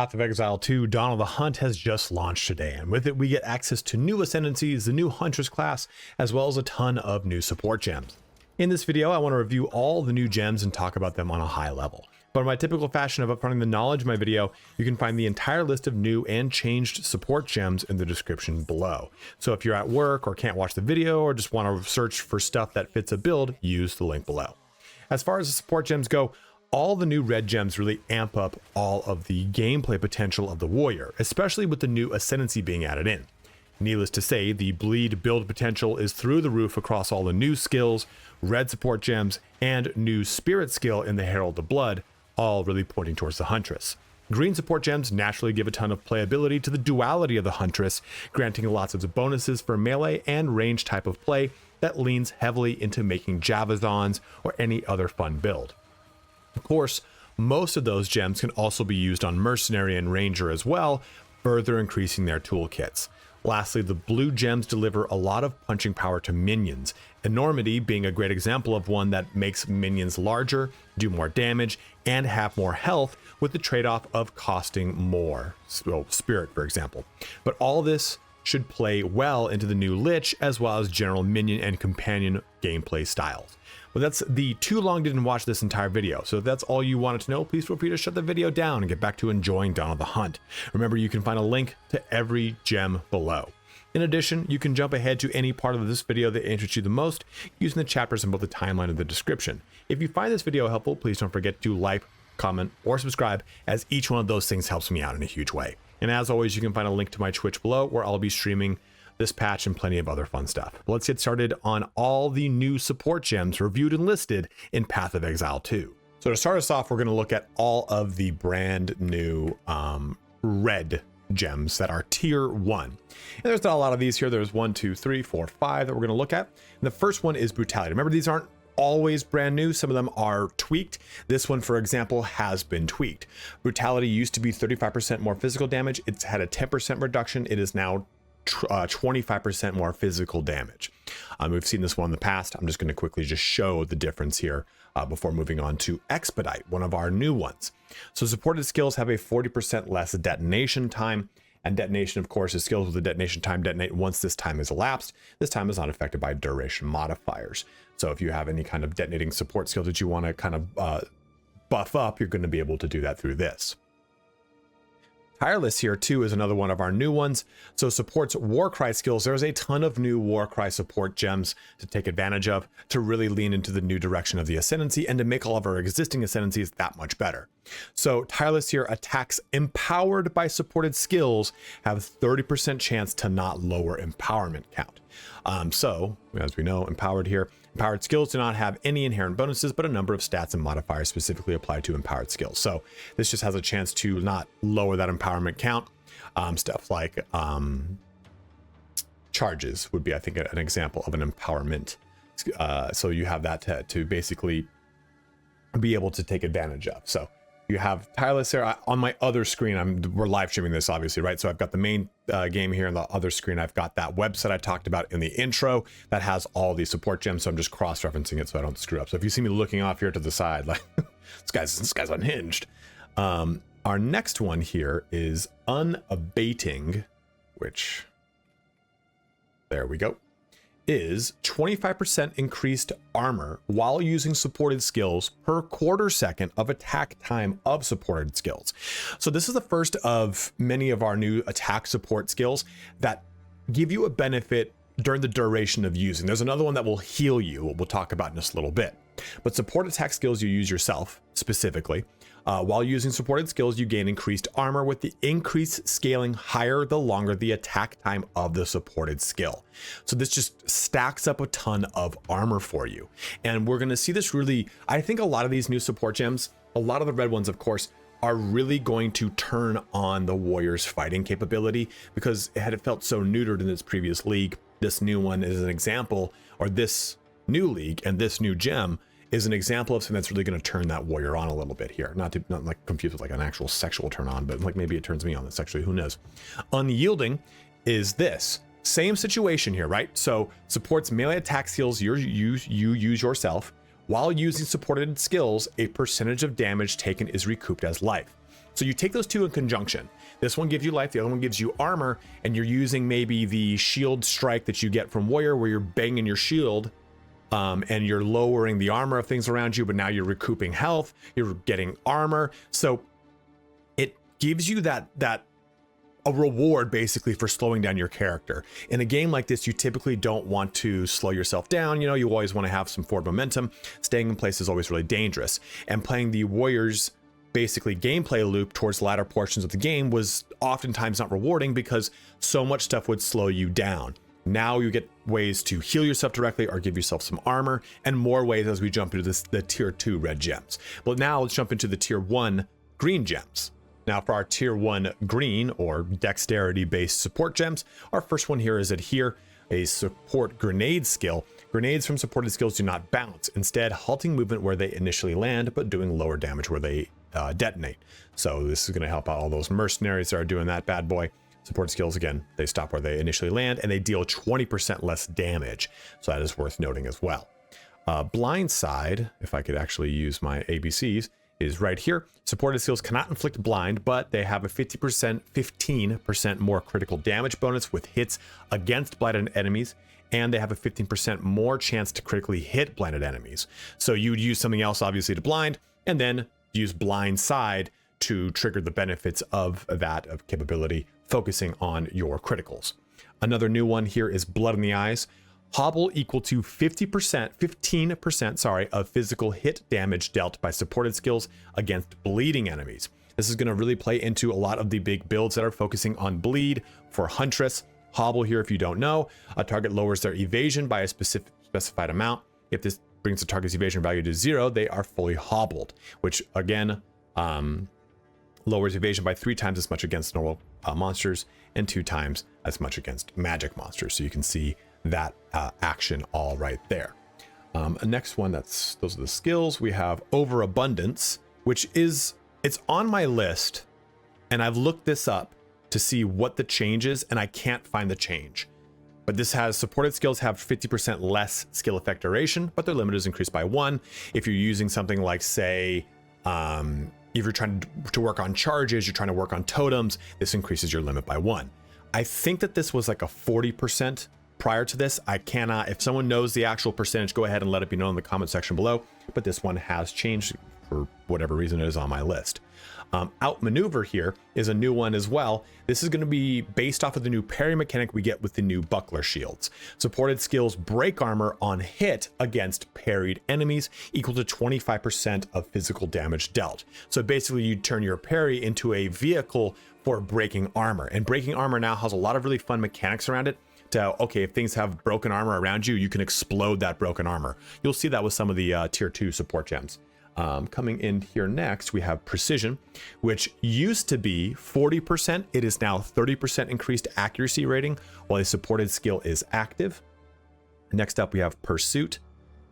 Path of Exile 2 Dawn of the Hunt has just launched today, and with it we get access to new ascendancies, the new Huntress class, as well as a ton of new support gems. In this video I want to review all the new gems and talk about them on a high level. But in my typical fashion of upfronting the knowledge in my video, you can find the entire list of new and changed support gems in the description below. So if you're at work or can't watch the video or just want to search for stuff that fits a build, use the link below. As far as the support gems go, all the new red gems really amp up all of the gameplay potential of the warrior, especially with the new ascendancy being added in. Needless to say, the bleed build potential is through the roof across all the new skills, red support gems, and new spirit skill in the Herald of Blood, all really pointing towards the Huntress. Green support gems naturally give a ton of playability to the duality of the Huntress, granting lots of bonuses for melee and range type of play that leans heavily into making Javazons or any other fun build. Of course, most of those gems can also be used on Mercenary and Ranger as well, further increasing their toolkits. Lastly, the blue gems deliver a lot of punching power to minions, Enormity being a great example of one that makes minions larger, do more damage, and have more health with the trade-off of costing more, so Spirit for example. But all this should play well into the new Lich as well as general minion and companion gameplay styles. Well, that's the too long didn't watch this entire video, so if that's all you wanted to know, please feel free to shut the video down and get back to enjoying Dawn of the Hunt. Remember, you can find a link to every gem below. In addition, you can jump ahead to any part of this video that interests you the most using the chapters in both the timeline and the description. If you find this video helpful, please don't forget to like, comment, or subscribe, as each one of those things helps me out in a huge way. And as always, you can find a link to my Twitch below where I'll be streaming this patch and plenty of other fun stuff. Well, let's get started on all the new support gems reviewed and listed in Path of Exile 2. So to start us off, we're going to look at all of the brand new red gems that are tier 1. And there's not a lot of these here. There's 1, 2, 3, 4, 5 that we're going to look at. And the first one is Brutality. Remember, these aren't always brand new. Some of them are tweaked. This one, for example, has been tweaked. Brutality used to be 35% more physical damage. It's had a 10% reduction. It is now 25% more physical damage. We've seen this one in the past. I'm just going to quickly just show the difference here before moving on to Expedite, one of our new ones. So supported skills have a 40% less detonation time, and detonation, of course, is skills with the detonation time detonate once this time is elapsed. This time is not affected by duration modifiers. So if you have any kind of detonating support skills that you want to kind of buff up, you're going to be able to do that through this. Tireless here too is another one of our new ones. So supports Warcry skills. There's a ton of new Warcry support gems to take advantage of to really lean into the new direction of the Ascendancy and to make all of our existing Ascendancies that much better. So Tireless here, attacks empowered by supported skills have 30% chance to not lower empowerment count. So as we know, empowered here, empowered skills do not have any inherent bonuses, but a number of stats and modifiers specifically applied to empowered skills. So this just has a chance to not lower that empowerment count. Stuff like charges would be, I think, an example of an empowerment. So you have that to basically be able to take advantage of. So you have Tireless here. On my other screen, we're live streaming this obviously, right? So I've got the main game here. On the other screen, I've got that website I talked about in the intro that has all these support gems. So I'm just cross-referencing it so I don't screw up. So if you see me looking off here to the side, like this guy's unhinged. Our next one here is Unabating, which, there we go, is 25% increased armor while using supported skills per quarter second of attack time of supported skills. So this is the first of many of our new attack support skills that give you a benefit during the duration of using. There's another one that will heal you, what we'll talk about in just a little bit. But support attack skills you use yourself specifically. While using supported skills, you gain increased armor with the increased scaling higher the longer the attack time of the supported skill. So this just stacks up a ton of armor for you. And we're going to see this really, I think a lot of these new support gems, a lot of the red ones, of course, are really going to turn on the warrior's fighting capability, because it had felt so neutered in its previous league. This new one is an example, or this new league and this new gem is an example of something that's really going to turn that warrior on a little bit here. Not like confused with like an actual sexual turn on, but like maybe it turns me on sexually, who knows. Unyielding is this. Same situation here, right? So supports melee attack skills you use yourself. While using supported skills, a percentage of damage taken is recouped as life. So you take those two in conjunction. This one gives you life, the other one gives you armor, and you're using maybe the shield strike that you get from Warrior, where you're banging your shield and you're lowering the armor of things around you, but now you're recouping health, you're getting armor. So it gives you a reward basically for slowing down your character. In a game like this, you typically don't want to slow yourself down. You know, you always want to have some forward momentum. Staying in place is always really dangerous. And playing the Warriors basically gameplay loop towards the latter portions of the game was oftentimes not rewarding because so much stuff would slow you down. Now you get ways to heal yourself directly or give yourself some armor, and more ways as we jump into the tier 2 red gems. Well, now let's jump into the tier 1 green gems. Now for our tier 1 green or dexterity based support gems, our first one here is Adhere, a support grenade skill. Grenades from supported skills do not bounce, instead halting movement where they initially land, but doing lower damage where they detonate. So this is going to help out all those mercenaries that are doing that bad boy. Support skills, again, they stop where they initially land and they deal 20% less damage. So that is worth noting as well. Blindside, if I could actually use my ABCs, is right here. Supported skills cannot inflict blind, but they have a 15% more critical damage bonus with hits against blinded enemies, and they have a 15% more chance to critically hit blinded enemies. So you would use something else obviously to blind, and then use Blindside to trigger the benefits of that capability, focusing on your criticals. Another new one here is Blood in the Eyes. Hobble equal to 15% of physical hit damage dealt by supported skills against bleeding enemies. This is going to really play into a lot of the big builds that are focusing on bleed. For Huntress, Hobble here, if you don't know, a target lowers their evasion by a specified amount. If this brings the target's evasion value to 0, they are fully hobbled, which again lowers evasion by 3 times as much against normal monsters and 2 times as much against magic monsters. So you can see that action all right there. Next one, those are the skills. We have Overabundance, which it's on my list, and I've looked this up to see what the change is, and I can't find the change. But this has supported skills have 50% less skill effect duration, but their limit is increased by 1. If you're using something like, say, if you're trying to work on charges, you're trying to work on totems, this increases your limit by 1. I think that this was like a 40% prior to this. I cannot, if someone knows the actual percentage, go ahead and let it be known in the comment section below, but this one has changed for whatever reason it is on my list. Outmaneuver here is a new one as well. This is going to be based off of the new parry mechanic we get with the new buckler shields. Supported skills break armor on hit against parried enemies equal to 25% of physical damage dealt. So basically you turn your parry into a vehicle for breaking armor, and breaking armor now has a lot of really fun mechanics around it. Okay, if things have broken armor around you, you can explode that broken armor. You'll see that with some of the tier 2 support gems. Coming in here next, we have Precision, which used to be 40%. It is now 30% increased accuracy rating while a supported skill is active. Next up, we have Pursuit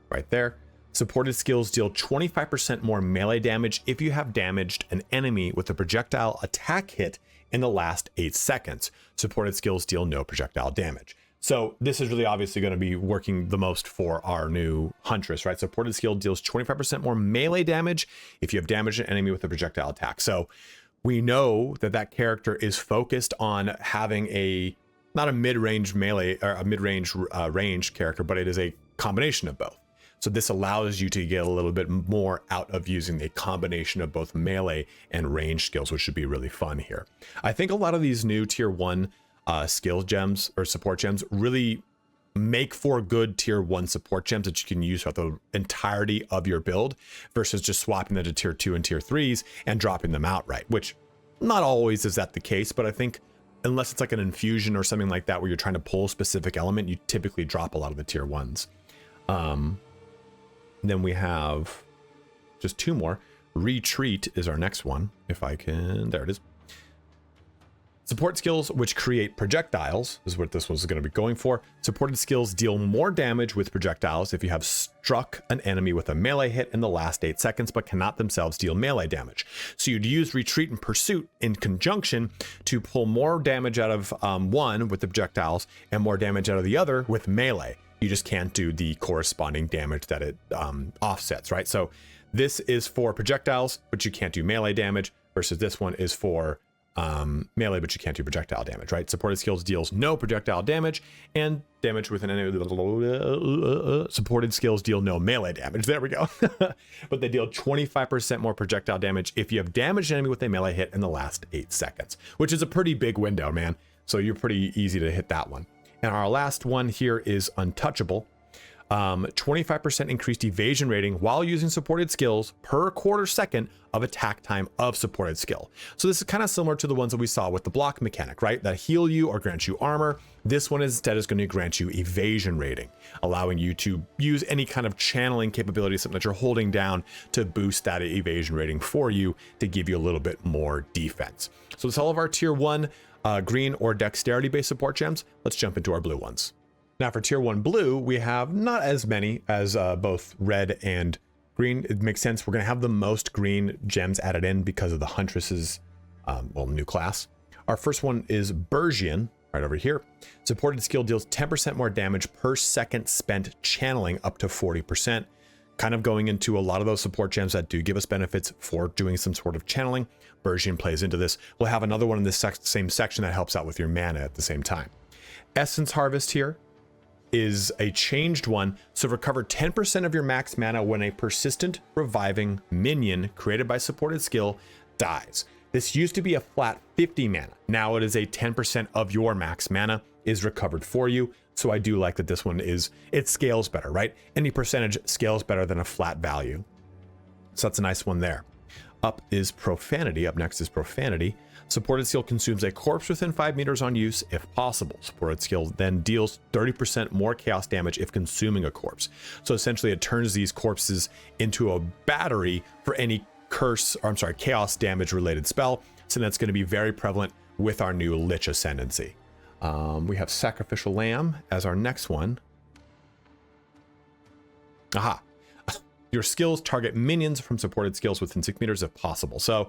right there. Supported skills deal 25% more melee damage if you have damaged an enemy with a projectile attack hit in the last 8 seconds. Supported skills deal no projectile damage. So this is really obviously going to be working the most for our new Huntress, right? Supported skill deals 25% more melee damage if you have damaged an enemy with a projectile attack. So we know that character is focused on having not a mid-range melee or a mid-range range character, but it is a combination of both. So this allows you to get a little bit more out of using a combination of both melee and range skills, which should be really fun here. I think a lot of these new tier 1 skill gems or support gems really make for good tier 1 support gems that you can use throughout the entirety of your build versus just swapping them to tier 2 and tier 3s and dropping them outright, which not always is that the case, but I think unless it's like an infusion or something like that where you're trying to pull a specific element, you typically drop a lot of the tier 1s. Then we have just 2 more. Retreat is our next one. If I can, there it is. Support skills, which create projectiles, is what this was going to be going for. Supported skills deal more damage with projectiles if you have struck an enemy with a melee hit in the last 8 seconds, but cannot themselves deal melee damage. So you'd use Retreat and Pursuit in conjunction to pull more damage out of one with the projectiles and more damage out of the other with melee. You just can't do the corresponding damage that it offsets, right? So this is for projectiles, but you can't do melee damage, versus this one is for melee, but you can't do projectile damage, right? Supported skills deals no projectile damage, and damage with an supported skills deal no melee damage. There we go. But they deal 25% more projectile damage if you have damaged an enemy with a melee hit in the last 8 seconds, which is a pretty big window, man. So you're pretty easy to hit that one. And our last one here is untouchable. 25% increased evasion rating while using supported skills per quarter second of attack time of supported skill. So this is kind of similar to the ones that we saw with the block mechanic, right? That heal you or grant you armor. This one instead is going to grant you evasion rating, allowing you to use any kind of channeling capability, something that you're holding down to boost that evasion rating for you to give you a little bit more defense. So that's all of our tier 1 green or dexterity based support gems. Let's jump into our blue ones. Now for tier 1 blue, we have not as many as both red and green. It makes sense. We're going to have the most green gems added in because of the Huntress's new class. Our first one is Bergian, right over here. Supported skill deals 10% more damage per second spent channeling up to 40%. Kind of going into a lot of those support gems that do give us benefits for doing some sort of channeling. Bergian plays into this. We'll have another one in this same section that helps out with your mana at the same time. Essence Harvest here is a changed one, so recover 10% of your max mana when a persistent reviving minion created by supported skill dies. This used to be a flat 50 mana. Now it is a 10% of your max mana is recovered for you. So I do like that this one it scales better, right? Any percentage scales better than a flat value. So that's a nice one there. Up is Profanity. Up next is Profanity. Supported skill consumes a corpse within 5 meters on use if possible. Supported skill then deals 30% more chaos damage if consuming a corpse. So essentially it turns these corpses into a battery for any chaos damage related spell. So that's going to be very prevalent with our new Lich Ascendancy. We have Sacrificial Lamb as our next one. Aha. Your skills target minions from supported skills within 6 meters if possible. So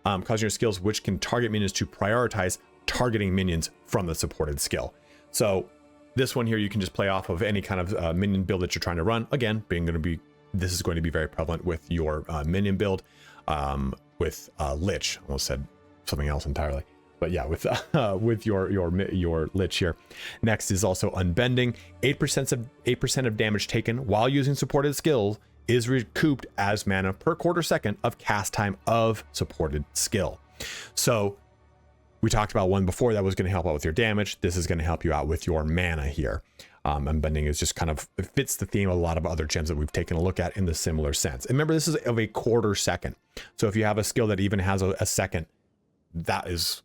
causing your skills which can target minions to prioritize targeting minions from the supported skill. So this one here, you can just play off of any kind of minion build that you're trying to run. Again, this is going to be very prevalent with your minion build with Lich. I almost said something else entirely. But yeah, with your Lich here. Next is also Unbending. 8% of damage taken while using supported skills is recouped as mana per quarter second of cast time of supported skill. So we talked about one before that was going to help out with your damage. This is going to help you out with your mana here. Unbending is just kind of, it fits the theme of a lot of other gems that we've taken a look at in the similar sense. And remember, this is of a quarter second. So if you have a skill that even has a second, that is,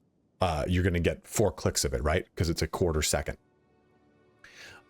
you're going to get 4 clicks of it, right? Because it's a quarter second.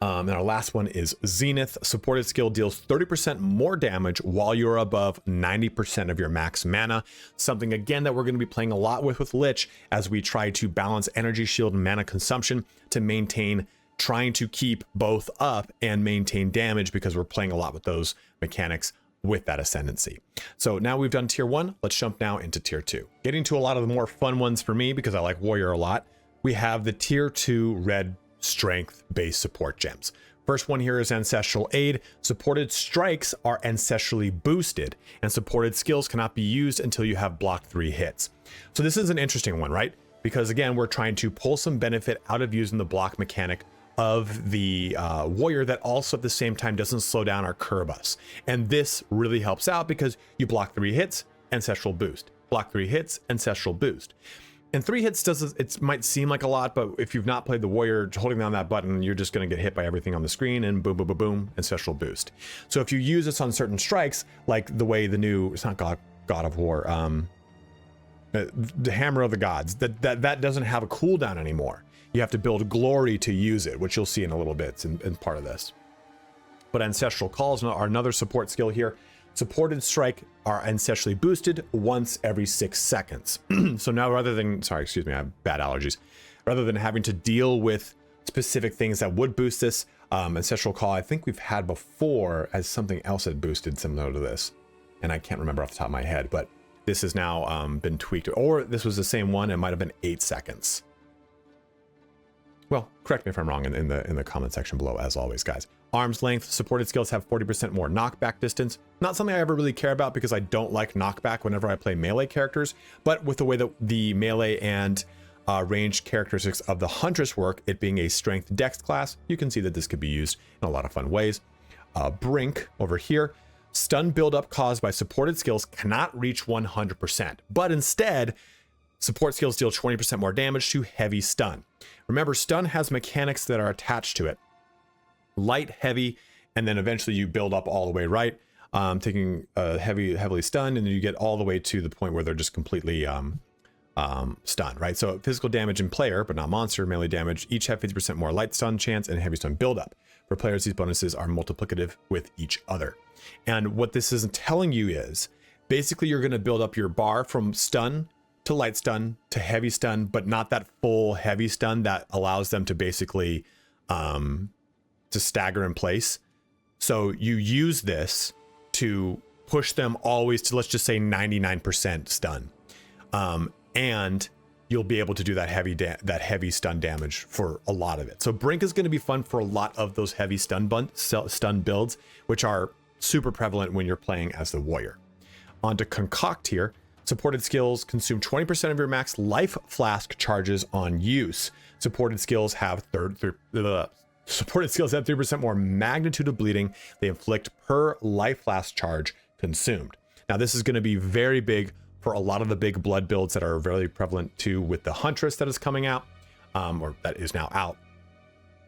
And our last one is Zenith. Supported skill deals 30% more damage while you're above 90% of your max mana. Something, again, that we're going to be playing a lot with Lich as we try to balance energy shield and mana consumption to maintain, trying to keep both up and maintain damage, because we're playing a lot with those mechanics with that ascendancy. So now we've done tier 1. Let's jump now into tier 2. Getting to a lot of the more fun ones for me, because I like warrior a lot. We have the tier 2 red strength based support gems. First one here is Ancestral Aid. Supported strikes are ancestrally boosted, and supported skills cannot be used until you have block 3 hits. So this is an interesting one, right? Because again, we're trying to pull some benefit out of using the block mechanic of the warrior that also at the same time doesn't slow down or curb us. And this really helps out because you block 3 hits, ancestral boost. Block 3 hits, ancestral boost. And 3 hits it might seem like a lot, but if you've not played the warrior, holding down that button, you're just going to get hit by everything on the screen, and boom, boom, boom, boom, ancestral boost. So if you use this on certain strikes, like the way the new, it's not God of War, the Hammer of the Gods, that doesn't have a cooldown anymore. You have to build glory to use it, which you'll see in a little bit in part of this. But ancestral calls are another support skill here. Supported strike are ancestrally boosted once every 6 seconds. So now rather than, I have bad allergies. Rather than having to deal with specific things that would boost this, ancestral call, I think we've had before as something else that boosted similar to this. And I can't remember off the top of my head, but this has now been tweaked. Or this was the same one, it might have been 8 seconds. Well, correct me if I'm wrong in the comment section below, as always, guys. Arm's length, supported skills have 40% more knockback distance. Not something I ever really care about because I don't like knockback whenever I play melee characters, but with the way that the melee and ranged characteristics of the Huntress work, it being a strength dex class, you can see that this could be used in a lot of fun ways. Brink over here, stun buildup caused by supported skills cannot reach 100%, but instead, support skills deal 20% more damage to heavy stun. Remember, stun has mechanics that are attached to it. Light, heavy, and then eventually you build up all the way right, taking heavily stunned, and then you get all the way to the point where they're just completely stunned, right? So physical damage in player, but not monster, melee damage, each have 50% more light stun chance and heavy stun buildup. For players, these bonuses are multiplicative with each other. And what this isn't telling you is, basically you're going to build up your bar from stun to light stun to heavy stun, but not that full heavy stun that allows them to basically to stagger in place. So you use this to push them always to, let's just say, 99% stun, and you'll be able to do that heavy stun damage for a lot of it. So Brink is going to be fun for a lot of those heavy stun builds, which are super prevalent when you're playing as the warrior. On to Concoct here. Supported skills consume 20% of your max life flask charges on use. Supported skills have 3% more magnitude of bleeding they inflict per life flask charge consumed. Now this is going to be very big for a lot of the big blood builds that are very prevalent too with the Huntress that is coming out, or that is now out.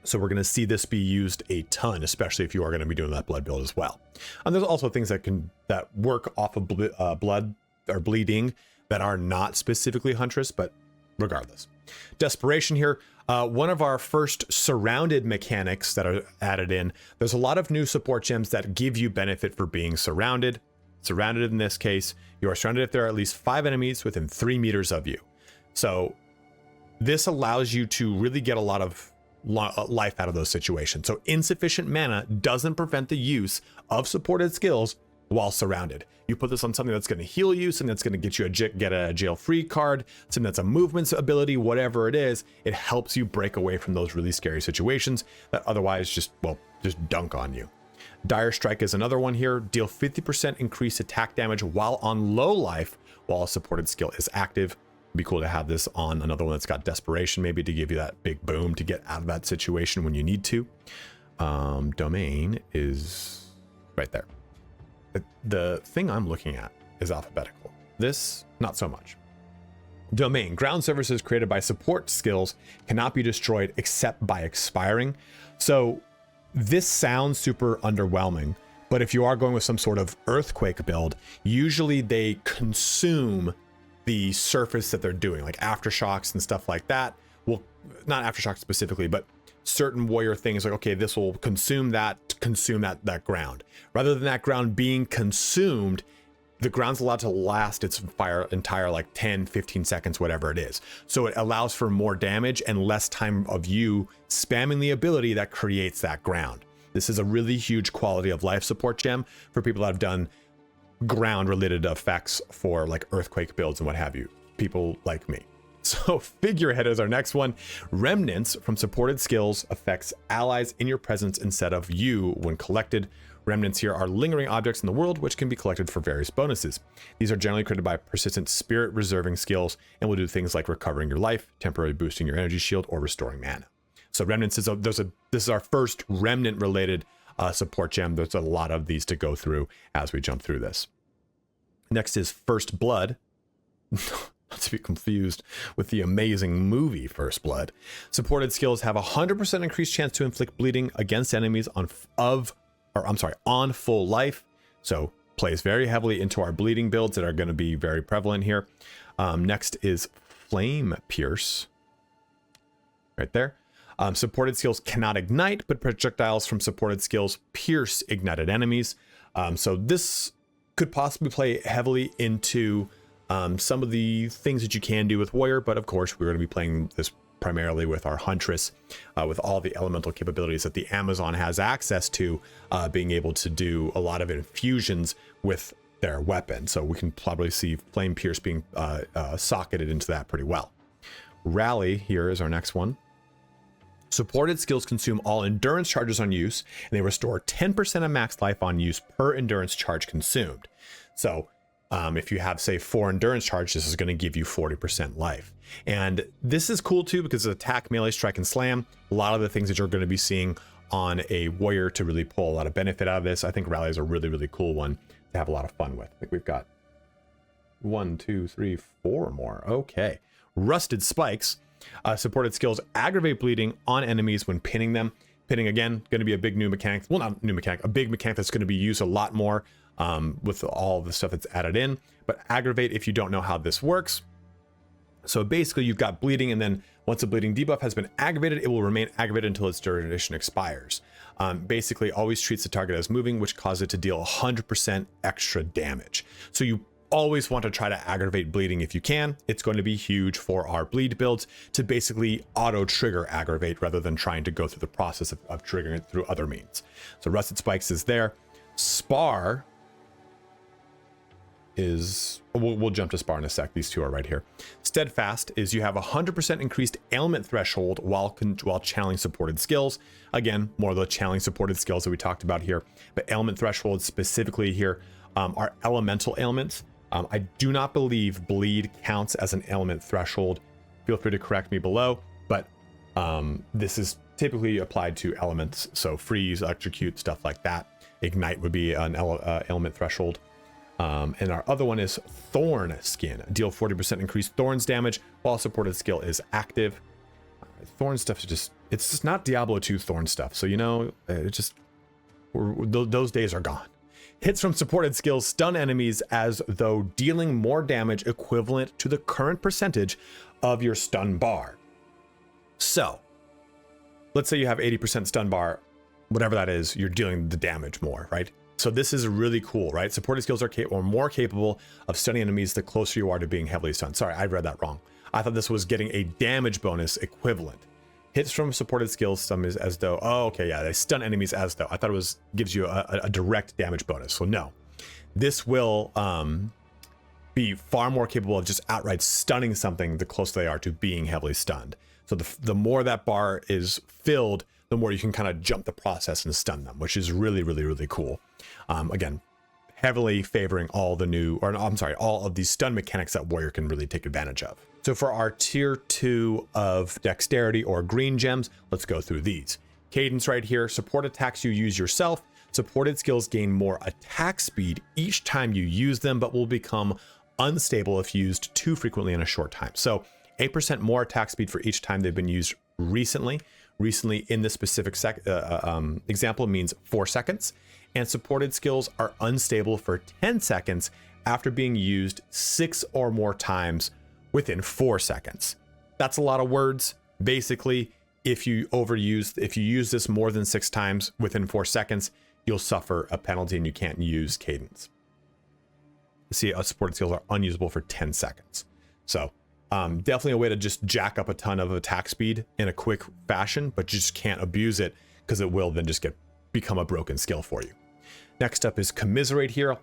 So we're going to see this be used a ton, especially if you are going to be doing that blood build as well. And there's also things that work off of blood or bleeding that are not specifically Huntress, but regardless. Desperation here, one of our first surrounded mechanics that are added in. There's a lot of new support gems that give you benefit for being surrounded. Surrounded in this case, you are surrounded if there are at least 5 enemies within 3 meters of you. So this allows you to really get a lot of life out of those situations. So insufficient mana doesn't prevent the use of supported skills while surrounded. You put this on something that's going to heal you, something that's going to get you get a jail-free card, something that's a movement ability, whatever it is, it helps you break away from those really scary situations that otherwise just dunk on you. Dire Strike is another one here. Deal 50% increased attack damage while on low life while a supported skill is active. It'd be cool to have this on another one that's got Desperation, maybe to give you that big boom to get out of that situation when you need to. Domain is right there. The thing I'm looking at is alphabetical. This, not so much. Domain, ground services created by support skills cannot be destroyed except by expiring. So this sounds super underwhelming, but if you are going with some sort of earthquake build, usually they consume the surface that they're doing, like aftershocks and stuff like that. Well, not aftershocks specifically, but certain warrior things like, okay, this will consume that ground. Rather than that ground being consumed, the ground's allowed to last its entire like 10, 15 seconds, whatever it is. So it allows for more damage and less time of you spamming the ability that creates that ground. This is a really huge quality of life support gem for people that have done ground related effects for like earthquake builds and what have you, people like me. So Figurehead is our next one. Remnants from supported skills affects allies in your presence instead of you when collected. Remnants here are lingering objects in the world which can be collected for various bonuses. These are generally created by persistent spirit reserving skills and will do things like recovering your life, temporarily boosting your energy shield, or restoring mana. So remnants is this is our first remnant related support gem. There's a lot of these to go through as we jump through this. Next is First Blood. Not to be confused with the amazing movie First Blood. Supported skills have 100% increased chance to inflict bleeding against enemies on full life. So plays very heavily into our bleeding builds that are going to be very prevalent here. Next is Flame Pierce. Right there. Supported skills cannot ignite, but projectiles from supported skills pierce ignited enemies. So this could possibly play heavily into some of the things that you can do with Warrior, but of course we're going to be playing this primarily with our Huntress, with all the elemental capabilities that the Amazon has access to, being able to do a lot of infusions with their weapon. So we can probably see Flame Pierce being socketed into that pretty well. Rally here is our next one. Supported skills consume all endurance charges on use, and they restore 10% of max life on use per endurance charge consumed. So if you have, say, 4 endurance charge, this is going to give you 40% life. And this is cool too, because attack, melee, strike, and slam, a lot of the things that you're going to be seeing on a warrior to really pull a lot of benefit out of this. I think rally is a really, really cool one to have a lot of fun with. I think we've got 1, 2, 3, 4 more. Okay. Rusted spikes. Supported skills aggravate bleeding on enemies when pinning them. Pinning, again, going to be a big new mechanic. Well, not new mechanic, a big mechanic that's going to be used a lot more with all the stuff that's added in. But aggravate, if you don't know how this works. So basically, you've got bleeding, and then once a bleeding debuff has been aggravated, it will remain aggravated until its duration expires. Basically, always treats the target as moving, which causes it to deal 100% extra damage. So you always want to try to aggravate bleeding if you can. It's going to be huge for our bleed builds to basically auto trigger aggravate rather than trying to go through the process of triggering it through other means. So rusted spikes is there. Spar is, we'll jump to Spar in a sec. These two are right here. Steadfast is you have 100% increased ailment threshold while channeling supported skills. Again, more of the channeling supported skills that we talked about here, but ailment threshold specifically here are elemental ailments. I do not believe bleed counts as an ailment threshold. Feel free to correct me below, but this is typically applied to elements. So freeze, electrocute, stuff like that. Ignite would be an ailment threshold. And our other one is Thorn Skin. Deal 40% increased Thorns damage while supported skill is active. Thorn stuff is just, it's just not Diablo 2 Thorn stuff. So, you know, it just, those days are gone. Hits from supported skills stun enemies as though dealing more damage equivalent to the current percentage of your stun bar. So let's say you have 80% stun bar, whatever that is, you're dealing the damage more, right? So this is really cool, right? Supported skills are more capable of stunning enemies the closer you are to being heavily stunned. Sorry, I read that wrong. I thought this was getting a damage bonus equivalent. Hits from supported skills stun as though, oh, okay, yeah, they stun enemies as though. I thought it was gives you a direct damage bonus. So no, this will be far more capable of just outright stunning something the closer they are to being heavily stunned. So the more that bar is filled, the more you can kind of jump the process and stun them, which is really, really, really cool. Again, heavily favoring all of these stun mechanics that Warrior can really take advantage of. So for our tier 2 of dexterity or green gems, let's go through these. Cadence right here, support attacks you use yourself. Supported skills gain more attack speed each time you use them, but will become unstable if used too frequently in a short time. So 8% more attack speed for each time they've been used recently. Recently in this specific example means 4 seconds. And supported skills are unstable for 10 seconds after being used 6 or more times within 4 seconds. That's a lot of words. Basically, if you use this more than 6 times within 4 seconds, you'll suffer a penalty and you can't use cadence. See, supported skills are unusable for 10 seconds. So definitely a way to just jack up a ton of attack speed in a quick fashion, but you just can't abuse it because it will then just become a broken skill for you. Next up is Commiserate here.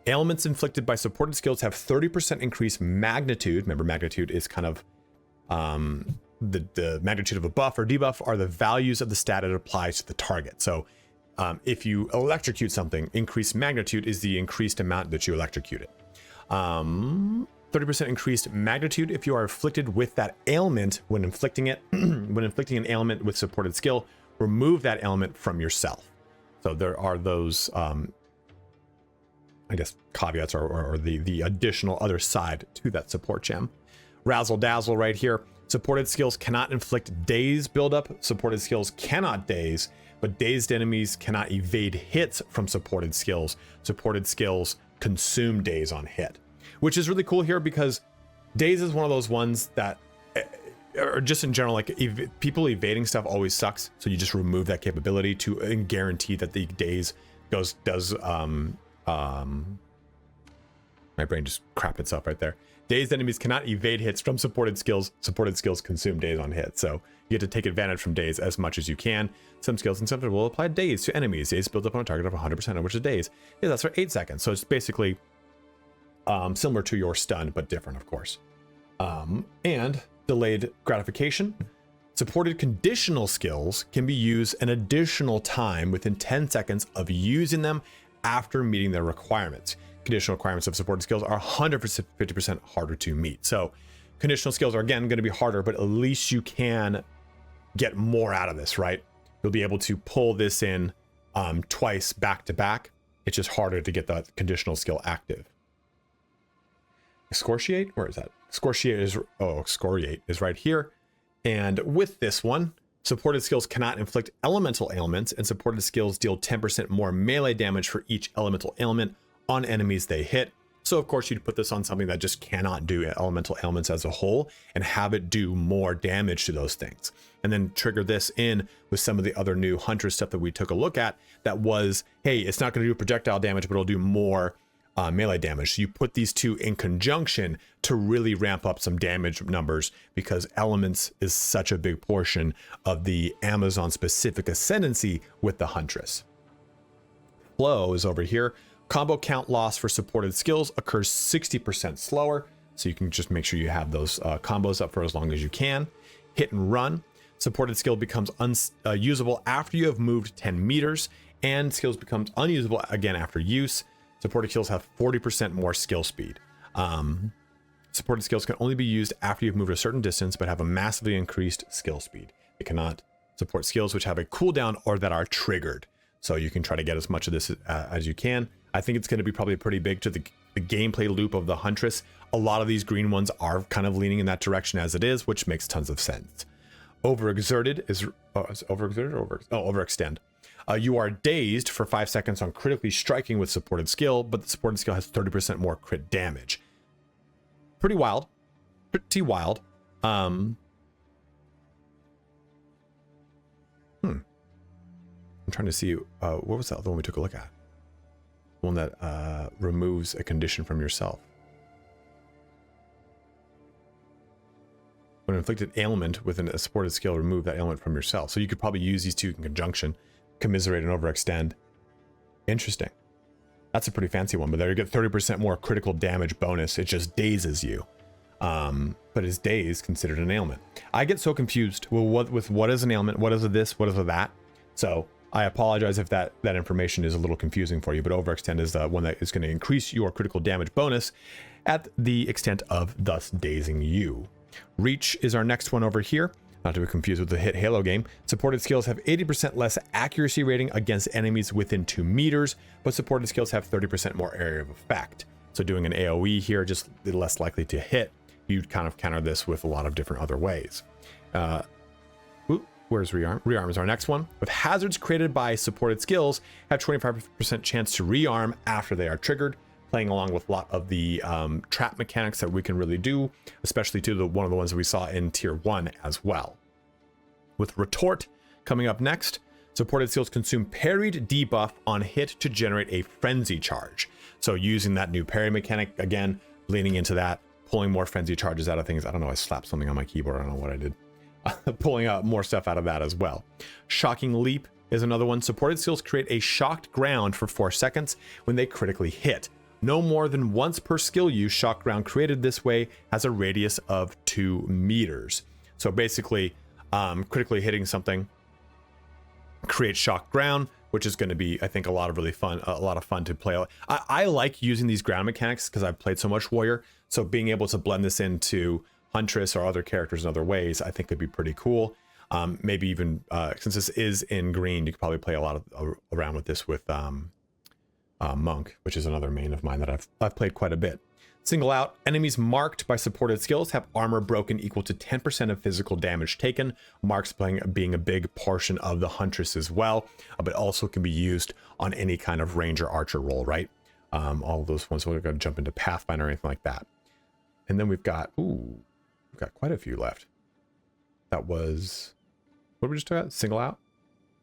Ailments inflicted by supported skills have 30% increased magnitude. Remember, magnitude is kind of the magnitude of a buff or debuff are the values of the stat it applies to the target. So if you electrocute something, increased magnitude is the increased amount that you electrocute it. 30% increased magnitude if you are afflicted with that ailment when inflicting it. When inflicting an ailment with supported skill, remove that ailment from yourself. So there are those, I guess, caveats or the additional other side to that support gem. Razzle Dazzle right here. Supported skills cannot inflict daze buildup. Supported skills cannot daze, but dazed enemies cannot evade hits from supported skills. Supported skills consume daze on hit, which is really cool here because daze is one of those ones that, or just in general, like people evading stuff always sucks. So you just remove that capability to guarantee that the daze does my brain just crapped itself right there. Dazed enemies cannot evade hits from supported skills. Supported skills consume daze on hit. So you get to take advantage from daze as much as you can. Some skills and something will apply daze to enemies. Daze builds up on a target of 100% of which is daze. Yeah, that's for 8 seconds. So it's basically similar to your stun, but different, of course. And delayed gratification. Supported conditional skills can be used an additional time within 10 seconds of using them after meeting their requirements. Conditional requirements of supported skills are 150% harder to meet. So conditional skills are again going to be harder, but at least you can get more out of this, right? You'll be able to pull this in twice back to back. It's just harder to get the conditional skill active. Excoriate, where is that? Excoriate is right here. And with this one, supported skills cannot inflict elemental ailments, and supported skills deal 10% more melee damage for each elemental ailment on enemies they hit. So of course you'd put this on something that just cannot do elemental ailments as a whole and have it do more damage to those things. And then trigger this in with some of the other new Huntress stuff that we took a look at that was, hey, it's not going to do projectile damage, but it'll do more melee damage. So you put these two in conjunction to really ramp up some damage numbers, because elements is such a big portion of the Amazon specific ascendancy with the Huntress. Flow is over here. Combo count loss for supported skills occurs 60% slower. So you can just make sure you have those combos up for as long as you can. Hit and run. Supported skill becomes unusable after you have moved 10 meters, and skills becomes unusable again after use. Supported skills have 40% more skill speed. Supported skills can only be used after you've moved a certain distance, but have a massively increased skill speed. They cannot support skills which have a cooldown or that are triggered. So you can try to get as much of this as you can. I think it's going to be probably pretty big to the gameplay loop of the Huntress. A lot of these green ones are kind of leaning in that direction as it is, which makes tons of sense. Overexerted is overexerted or overextend. You are dazed for 5 seconds on critically striking with supported skill, but the supported skill has 30% more crit damage. Pretty wild. Pretty wild. I'm trying to see, what was that other one we took a look at? The one that removes a condition from yourself. When inflicted ailment with a supported skill, remove that ailment from yourself. So you could probably use these two in conjunction. Commiserate and overextend. Interesting. That's a pretty fancy one, but there you get 30% more critical damage bonus. It just dazes you. But is daze considered an ailment? I get so confused with what is an ailment, what is a this, what is a that. So I apologize if that information is a little confusing for you, but overextend is the one that is going to increase your critical damage bonus at the extent of thus dazing you. Reach is our next one over here. Not to be confused with the hit Halo game. Supported skills have 80% less accuracy rating against enemies within 2 meters, but supported skills have 30% more area of effect. So doing an AoE here, just less likely to hit. You'd kind of counter this with a lot of different other ways. Where's rearm? Rearm is our next one. With hazards created by supported skills, have 25% chance to rearm after they are triggered, playing along with a lot of the trap mechanics that we can really do, especially to one of the ones that we saw in tier 1 as well. With retort coming up next, supported skills consume parried debuff on hit to generate a frenzy charge. So using that new parry mechanic, again, leaning into that, pulling more frenzy charges out of things. I don't know, I slapped something on my keyboard, I don't know what I did. Pulling out more stuff out of that as well. Shocking leap is another one. Supported skills create a shocked ground for 4 seconds when they critically hit. No more than once per skill use, shocked ground created this way has a radius of 2 meters. So basically, critically hitting something creates shocked ground, which is going to be, I think, a lot of fun to play. I like using these ground mechanics because I've played so much Warrior. So being able to blend this into Huntress or other characters in other ways, I think could be pretty cool. Maybe even since this is in green, you could probably play a lot of around with this with Monk, which is another main of mine that I've played quite a bit. Single out, enemies marked by supported skills have armor broken equal to 10% of physical damage taken. Marks being a big portion of the Huntress as well, but also can be used on any kind of ranger archer role, right? All of those ones, so we're going to jump into Pathfinder or anything like that. And then we've got quite a few left. That was, what did we just talk about? Single out?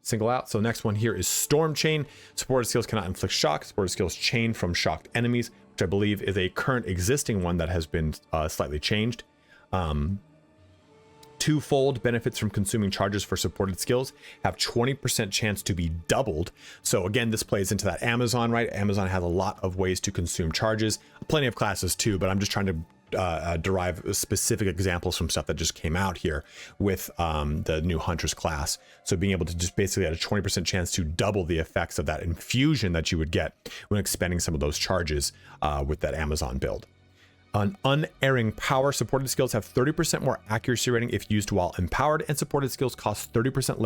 Single out. So the next one here is Storm Chain. Supported skills cannot inflict shock. Supported skills chain from shocked enemies, which I believe is a current existing one that has been slightly changed. Twofold benefits from consuming charges for supported skills have 20% chance to be doubled. So again, this plays into that Amazon, right? Amazon has a lot of ways to consume charges, plenty of classes too, but I'm just trying to derive specific examples from stuff that just came out here with the new Huntress class. So being able to just basically at a 20% chance to double the effects of that infusion that you would get when expending some of those charges with that Amazon build. On unerring power, supported skills have 30% more accuracy rating if used while empowered, and supported skills cost 30%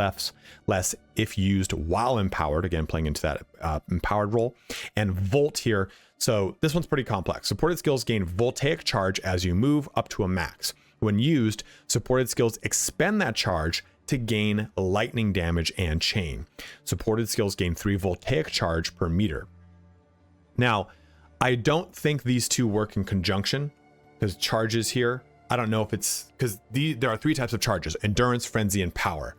less if used while empowered, again playing into that empowered role. And Volt here, so this one's pretty complex. Supported skills gain voltaic charge as you move up to a max. When used, supported skills expend that charge to gain lightning damage and chain. Supported skills gain 3 voltaic charge per meter. Now, I don't think these two work in conjunction, because charges here, I don't know if it's because there are 3 types of charges: endurance, frenzy, and power.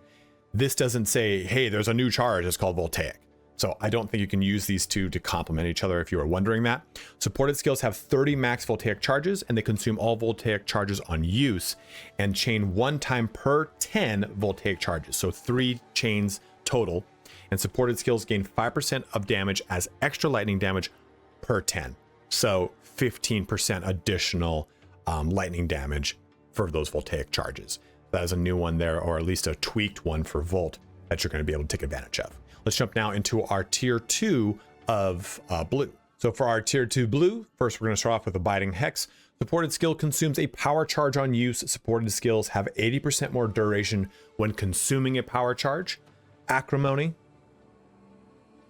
This doesn't say, hey, there's a new charge, it's called voltaic. So I don't think you can use these two to complement each other if you were wondering that. Supported skills have 30 max voltaic charges, and they consume all voltaic charges on use and chain 1 time per 10 voltaic charges. So 3 chains total. And supported skills gain 5% of damage as extra lightning damage per 10. So 15% additional lightning damage for those voltaic charges. That is a new one there, or at least a tweaked one for Volt that you're going to be able to take advantage of. Let's jump now into our tier 2 of blue. So for our tier 2 blue, first we're going to start off with Abiding Hex. Supported skill consumes a power charge on use. Supported skills have 80% more duration when consuming a power charge. Acrimony.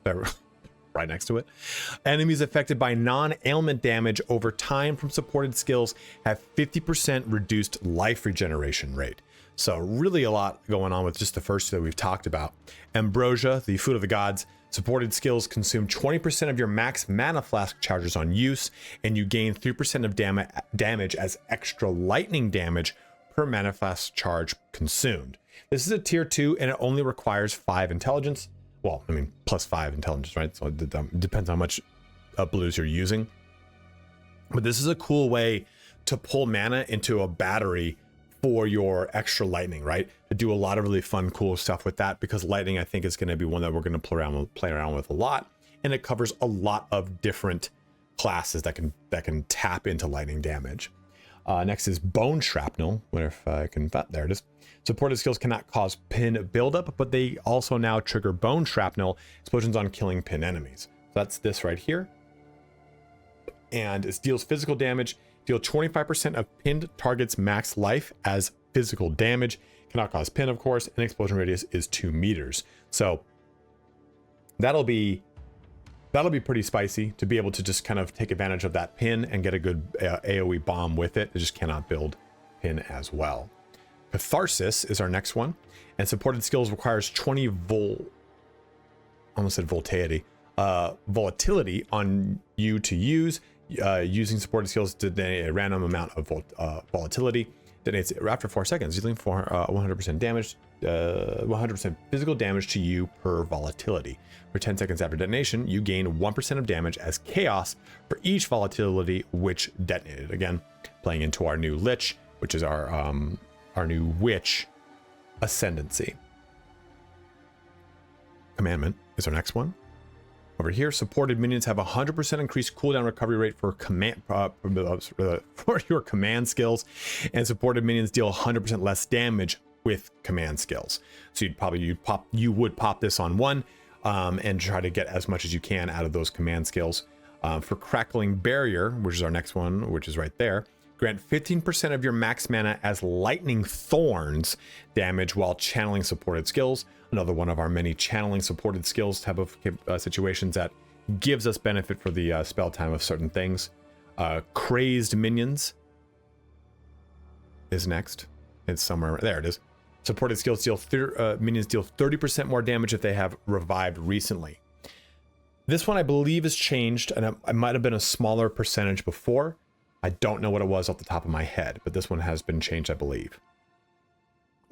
Right next to it. Enemies affected by non-ailment damage over time from supported skills have 50% reduced life regeneration rate. So really a lot going on with just the first two that we've talked about. Ambrosia, the food of the gods. Supported skills consume 20% of your max mana flask charges on use, and you gain 3% of damage as extra lightning damage per mana flask charge consumed. This is a tier 2, and it only requires 5 intelligence. Well, I mean, plus 5 intelligence, right? So it depends on how much blues you're using. But this is a cool way to pull mana into a battery for your extra lightning, right? To do a lot of really fun, cool stuff with that, because lightning, I think, is going to be one that we're going to play around with a lot. And it covers a lot of different classes that can tap into lightning damage. Next is Bone Shrapnel. Wonder if I can, there it is. Supported skills cannot cause pin buildup, but they also now trigger Bone Shrapnel explosions on killing pin enemies. So that's this right here. And it deals physical damage. Deal 25% of pinned targets max life as physical damage. Cannot cause pin, of course, and explosion radius is 2 meters. So that'll be pretty spicy to be able to just kind of take advantage of that pin and get a good AoE bomb with it. It just cannot build pin as well. Catharsis is our next one, and supported skills requires 20 volatility on you to use. Using supported skills to a random amount of volatility. Detonates after 4 seconds, dealing for 100% damage, 100% physical damage to you per volatility. For 10 seconds after detonation, you gain 1% of damage as chaos for each volatility which detonated. Again, playing into our new Lich, which is our new Witch Ascendancy. Commandment is our next one. Over here, supported minions have 100% increased cooldown recovery rate for your command skills, and supported minions deal 100% less damage with command skills. So you would pop this on one and try to get as much as you can out of those command skills. For Crackling Barrier, which is our next one, which is right there, grant 15% of your max mana as lightning thorns damage while channeling supported skills. Another one of our many channeling supported skills type of situations that gives us benefit for the spell time of certain things. Crazed Minions is next. It's somewhere there. It is. Supported skills deal minions deal 30% more damage if they have revived recently. This one I believe is changed, and it might have been a smaller percentage before. I don't know what it was off the top of my head, but this one has been changed, I believe.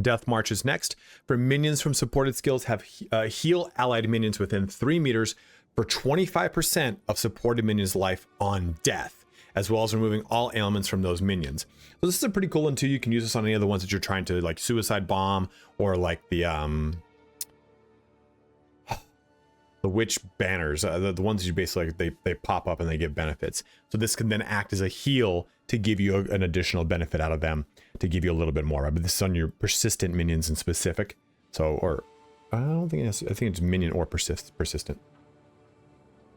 Death March is next. For minions from supported skills, have heal allied minions within 3 meters for 25% of supported minions' life on death, as well as removing all ailments from those minions. So this is a pretty cool one too. You can use this on any of the ones that you're trying to like suicide bomb, or like the the witch banners, the ones you basically, they pop up and they give benefits. So this can then act as a heal to give you an additional benefit out of them, to give you a little bit more, right? But this is on your persistent minions in specific. So, or I don't think it's, I think it's minion or persistent.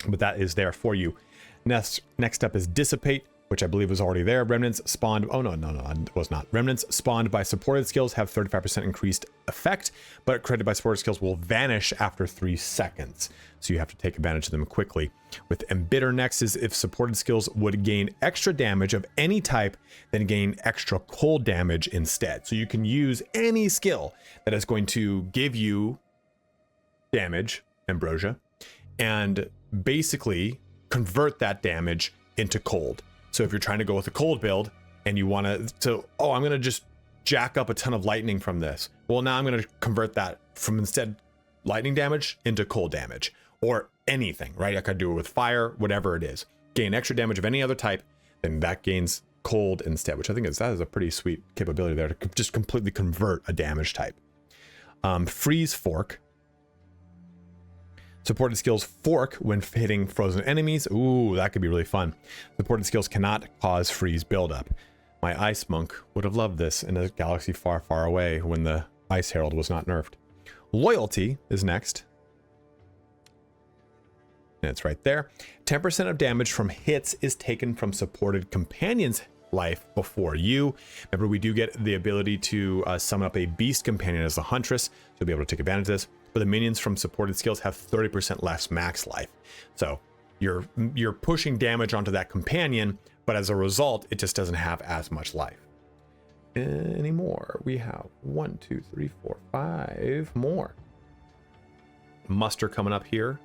But that is there for you. Next up is Dissipate, which I believe was already there. Remnants spawned, oh no, it was not. Remnants spawned by supported skills have 35% increased effect, but created by supported skills will vanish after 3 seconds. So you have to take advantage of them quickly. With Embitter Nexus, if supported skills would gain extra damage of any type, then gain extra cold damage instead. So you can use any skill that is going to give you damage, ambrosia, and basically convert that damage into cold. So if you're trying to go with a cold build and you want to, oh, I'm going to just jack up a ton of lightning from this. Well, now I'm going to convert that from instead lightning damage into cold damage, or anything, right? I could do it with fire, whatever it is. Gain extra damage of any other type, then that gains cold instead, which I think that is a pretty sweet capability there to just completely convert a damage type. Freeze Fork. Supported skills fork when hitting frozen enemies. Ooh, that could be really fun. Supported skills cannot cause freeze buildup. My Ice Monk would have loved this in a galaxy far, far away when the Ice Herald was not nerfed. Loyalty is next. And it's right there. 10% of damage from hits is taken from supported companions' life before you. Remember, we do get the ability to summon up a beast companion as the Huntress, so you'll be able to take advantage of this. But the minions from supported skills have 30% less max life. So you're pushing damage onto that companion, but as a result, it just doesn't have as much life anymore. We have 1, 2, 3, 4, 5 more. Muster coming up here.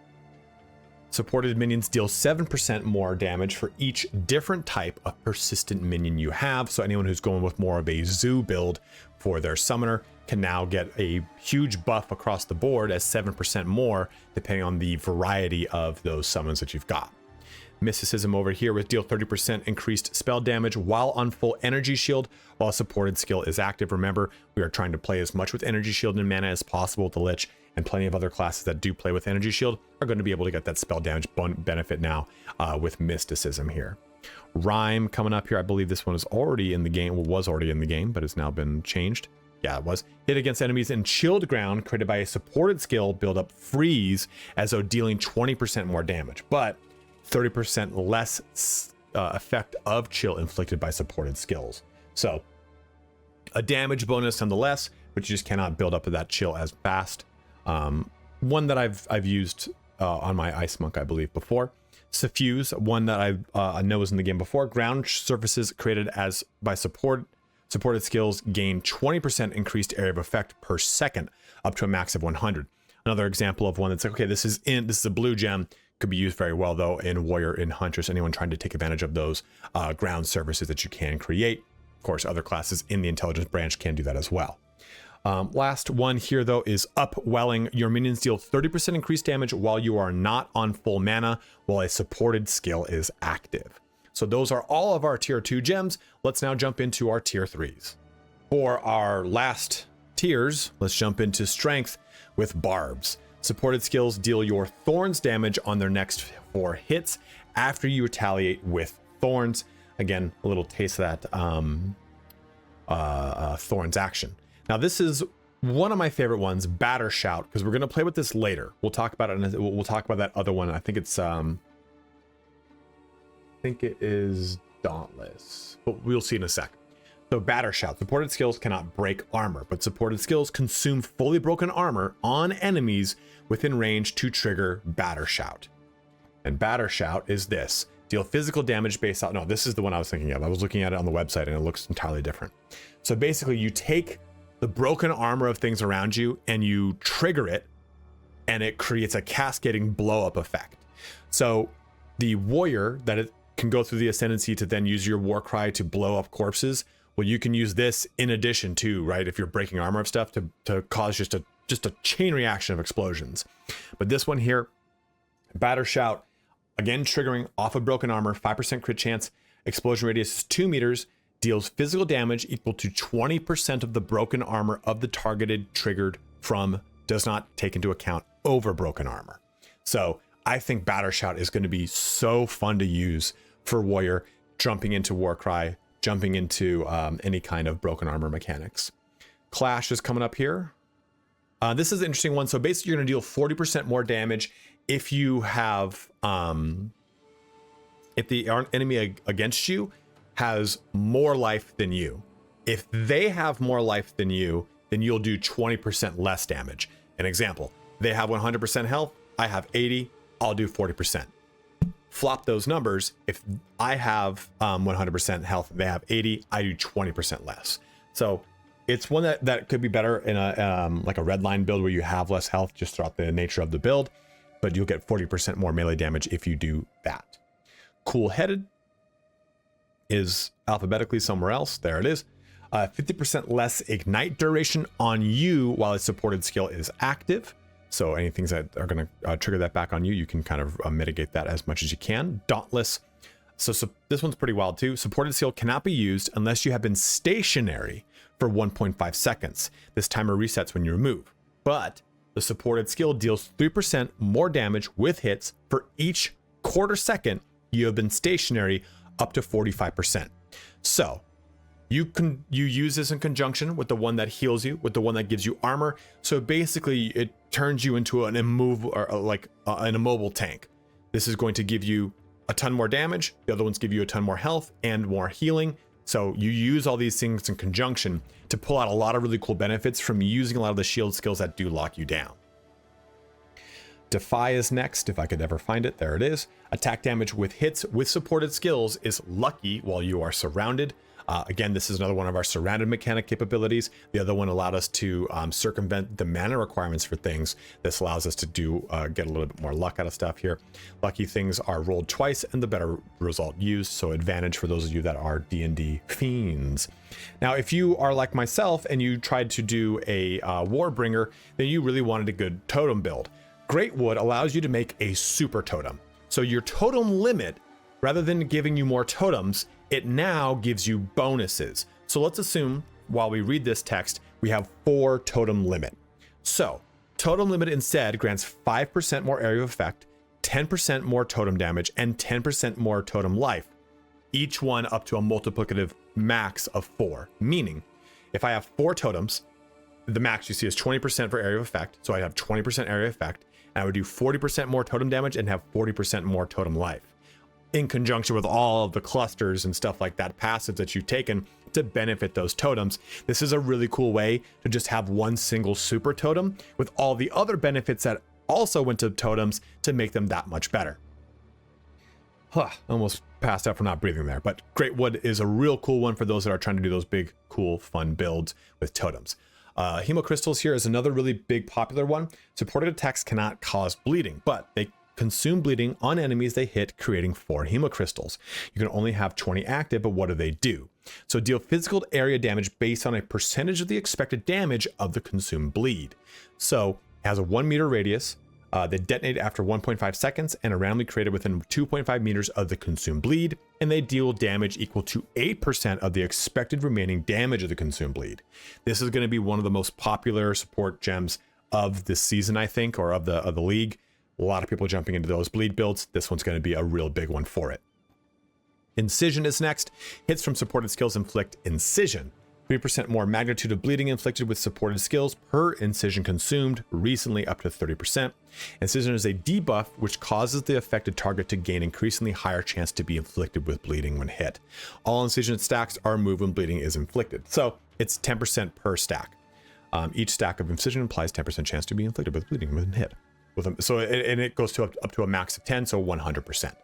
Supported minions deal 7% more damage for each different type of persistent minion you have. So anyone who's going with more of a zoo build for their summoner can now get a huge buff across the board as 7% more, depending on the variety of those summons that you've got. Mysticism over here with deal 30% increased spell damage while on full energy shield while a supported skill is active. Remember, we are trying to play as much with energy shield and mana as possible with the Lich, and plenty of other classes that do play with energy shield are going to be able to get that spell damage benefit now with Mysticism here. Rhyme coming up here. I believe this one is already in the game, well, was already in the game, but has now been changed. Yeah, it was. Hit against enemies in chilled ground created by a supported skill build up freeze as though dealing 20% more damage, but 30% less effect of chill inflicted by supported skills. So a damage bonus nonetheless, but you just cannot build up to that chill as fast. One that I've used on my Ice Monk, I believe, before. Suffuse, one that I know was in the game before. Ground surfaces created as by supported skills gain 20% increased area of effect per second, up to a max of 100. Another example of one that's like, okay, this is a blue gem, could be used very well though in Warrior, in Huntress, anyone trying to take advantage of those ground surfaces that you can create. Of course, other classes in the intelligence branch can do that as well. Last one here though is Upwelling. Your minions deal 30% increased damage while you are not on full mana, while a supported skill is active. So those are all of our tier 2 gems. Let's now jump into our tier 3s. For our last tiers, let's jump into Strength with Barbs. Supported skills deal your Thorns damage on their next 4 hits after you retaliate with Thorns. Again, a little taste of that Thorns action. Now this is one of my favorite ones, Batter Shout, because we're going to play with this later. We'll talk about it, and we'll talk about that other one. I think it's I think it is Dauntless, but we'll see in a sec. So Batter Shout, supported skills cannot break armor, but supported skills consume fully broken armor on enemies within range to trigger Batter Shout. And Batter Shout is this: deal physical damage based on, no, this is the one I was thinking of. I was looking at it on the website and it looks entirely different. So basically you take the broken armor of things around you and you trigger it, and it creates a cascading blow up effect. So the warrior that it can go through the ascendancy to then use your war cry to blow up corpses. Well, you can use this in addition to, right, if you're breaking armor of stuff, to cause just a chain reaction of explosions. But this one here, Batter Shout, again triggering off of broken armor, 5% crit chance, explosion radius is 2 meters, deals physical damage equal to 20% of the broken armor of the targeted triggered from, does not take into account over broken armor. So I think Batter Shout is going to be so fun to use for Warrior, jumping into Warcry, jumping into any kind of broken armor mechanics. Clash is coming up here. This is an interesting one. So basically you're going to deal 40% more damage if you have, if the enemy against you has more life than you. If they have more life than you, then you'll do 20% less damage. An example, they have 100% health, I have 80, I'll do 40%. Flop those numbers. If I have 100% health, they have 80, I do 20% less. So it's one that could be better in a like a red line build where you have less health just throughout the nature of the build, but you'll get 40% more melee damage if you do that. Cool Headed is alphabetically somewhere else. There it is. 50% less ignite duration on you while its supported skill is active. So any things that are going to trigger that back on you, you can kind of mitigate that as much as you can. Dauntless. So this one's pretty wild too. Supported skill cannot be used unless you have been stationary for 1.5 seconds. This timer resets when you remove. But the supported skill deals 3% more damage with hits for each quarter second you have been stationary, up to 45%. So you use this in conjunction with the one that heals you, with the one that gives you armor. So basically it turns you into an immobile, or like an immobile tank. This is going to give you a ton more damage. The other ones give you a ton more health and more healing. So you use all these things in conjunction to pull out a lot of really cool benefits from using a lot of the shield skills that do lock you down. Defy is next, if I could ever find it. There it is. Attack damage with hits with supported skills is lucky while you are surrounded. Again, this is another one of our surrounded mechanic capabilities. The other one allowed us to circumvent the mana requirements for things. This allows us to get a little bit more luck out of stuff here. Lucky things are rolled twice and the better result used. So advantage for those of you that are D&D fiends. Now, if you are like myself and you tried to do a Warbringer, then you really wanted a good totem build. Greatwood allows you to make a super totem. So your totem limit, rather than giving you more totems, it now gives you bonuses. So let's assume while we read this text, we have 4 totem limit. So totem limit instead grants 5% more area of effect, 10% more totem damage, and 10% more totem life, each one up to a multiplicative max of 4. Meaning, if I have 4 totems, the max you see is 20% for area of effect. So I have 20% area of effect, and I would do 40% more totem damage and have 40% more totem life, in conjunction with all of the clusters and stuff like that, passives that you've taken to benefit those totems. This is a really cool way to just have one single super totem with all the other benefits that also went to totems to make them that much better. Almost passed out for not breathing there, but Greatwood is a real cool one for those that are trying to do those big, cool, fun builds with totems. Hemocrystals here is another really big popular one. Supported attacks cannot cause bleeding, but they consume bleeding on enemies they hit, creating 4 hemocrystals. You can only have 20 active, but what do? So deal physical area damage based on a percentage of the expected damage of the consumed bleed. So it has a 1 meter radius. They detonate after 1.5 seconds and are randomly created within 2.5 meters of the consumed bleed, and they deal damage equal to 8% of the expected remaining damage of the consumed bleed. This is going to be one of the most popular support gems of this season, I think, or of the league. A lot of people jumping into those bleed builds. This one's going to be a real big one for it. Incision is next. Hits from supported skills inflict incision. 3% more magnitude of bleeding inflicted with supported skills per incision consumed, recently up to 30%. Incision is a debuff which causes the affected target to gain increasingly higher chance to be inflicted with bleeding when hit. All incision stacks are removed when bleeding is inflicted. So it's 10% per stack. Each stack of incision implies 10% chance to be inflicted with bleeding when hit. And it goes to up to a max of 10, so 100%.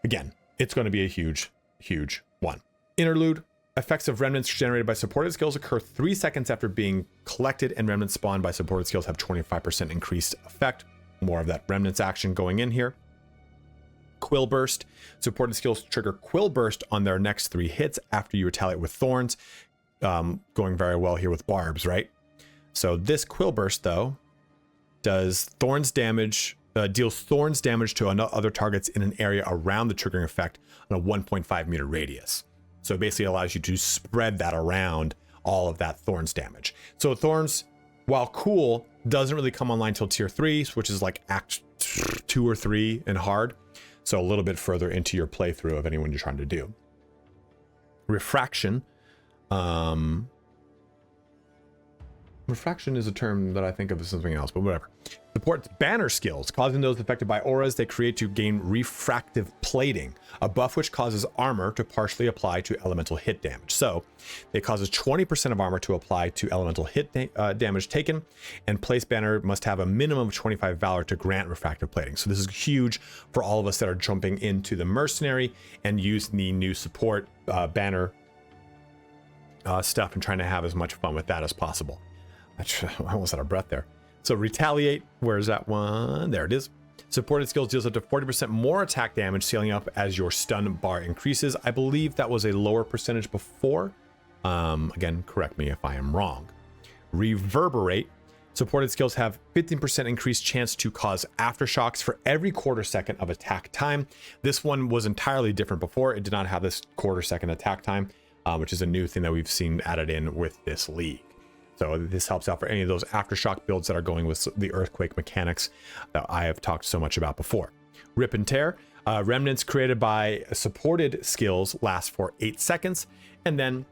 Again, it's going to be a huge, huge one. Interlude. Effects of remnants generated by supported skills occur 3 seconds after being collected, and remnants spawned by supported skills have 25% increased effect. More of that remnants action going in here. Quill Burst. Supported skills trigger Quill Burst on their next 3 hits after you retaliate with thorns. Going very well here with barbs, right? So this Quill Burst, though, does thorns damage, deals thorns damage to other targets in an area around the triggering effect on a 1.5 meter radius. So it basically allows you to spread that around all of that thorns damage. So thorns, while cool, Doesn't really come online till tier 3, which is like act 2 or 3 in hard. So a little bit further into your playthrough of anyone you're trying to do. Refraction. Refraction is a term that I think of as something else, but whatever. Supports banner skills, causing those affected by auras they create to gain refractive plating, a buff which causes armor to partially apply to elemental hit damage. So it causes 20% of armor to apply to elemental hit damage taken, and place banner must have a minimum of 25 valor to grant refractive plating. So this is huge for all of us that are jumping into the mercenary and using the new support banner stuff and trying to have as much fun with that as possible. I almost had a breath there. So retaliate, where's that one? There it is. Supported skills deals up to 40% more attack damage, scaling up as your stun bar increases. I believe that was a lower percentage before. Again, correct me if I am wrong. Reverberate. Supported skills have 15% increased chance to cause aftershocks for every quarter second of attack time. This one was entirely different before. It did not have this quarter second attack time, which is a new thing that we've seen added in with this league. So this helps out for any of those aftershock builds that are going with the earthquake mechanics that I have talked so much about before. Rip and tear. Remnants created by supported skills last for 8 seconds, and then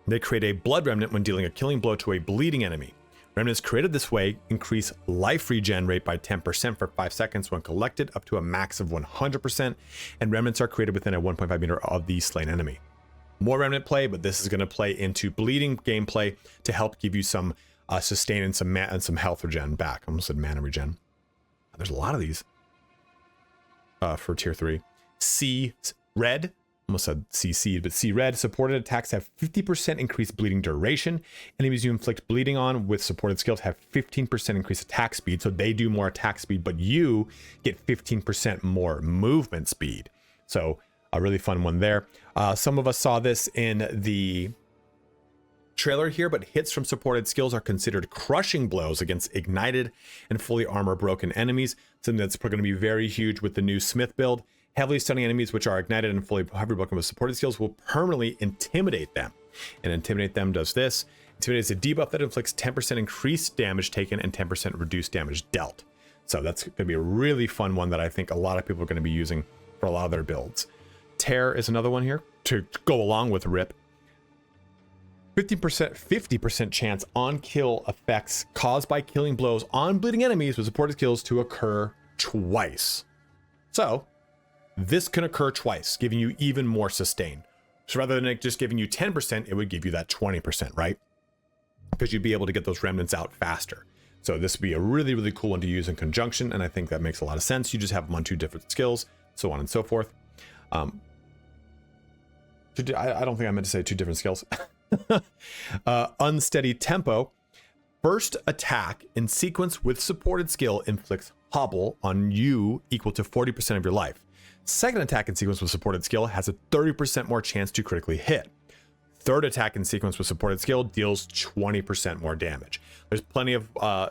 they create a blood remnant when dealing a killing blow to a bleeding enemy. Remnants created this way increase life regen rate by 10% for 5 seconds when collected, up to a max of 100%, and remnants are created within a 1.5 meter of the slain enemy. More remnant play, but this is going to play into bleeding gameplay to help give you some sustain and some health regen back. I almost said mana regen. There's a lot of these for tier 3. C red, almost said CC, but C red. Supported attacks have 50% increased bleeding duration. Enemies you inflict bleeding on with supported skills have 15% increased attack speed, so they do more attack speed, but you get 15% more movement speed. So a really fun one there. Some of us saw this in the trailer here, but hits from supported skills are considered crushing blows against ignited and fully armor broken enemies. Something that's going to be very huge with the new Smith build. Heavily stunning enemies which are ignited and fully heavy broken with supported skills will permanently intimidate them. And intimidate them does this. Intimidate is a debuff that inflicts 10% increased damage taken and 10% reduced damage dealt. So that's going to be a really fun one that I think a lot of people are going to be using for a lot of their builds. Tear is another one here to go along with Rip. 50% chance on kill effects caused by killing blows on bleeding enemies with supported skills to occur twice. So this can occur twice, giving you even more sustain. So rather than it just giving you 10%, it would give you that 20%, right? Because you'd be able to get those remnants out faster. So this would be a really, really cool one to use in conjunction, and I think that makes a lot of sense. You just have them on 2 different skills, so on and so forth. I don't think I meant to say 2 different skills. Unsteady tempo. First attack in sequence with supported skill inflicts hobble on you equal to 40% of your life. Second attack in sequence with supported skill has a 30% more chance to critically hit. Third attack in sequence with supported skill deals 20% more damage. There's plenty of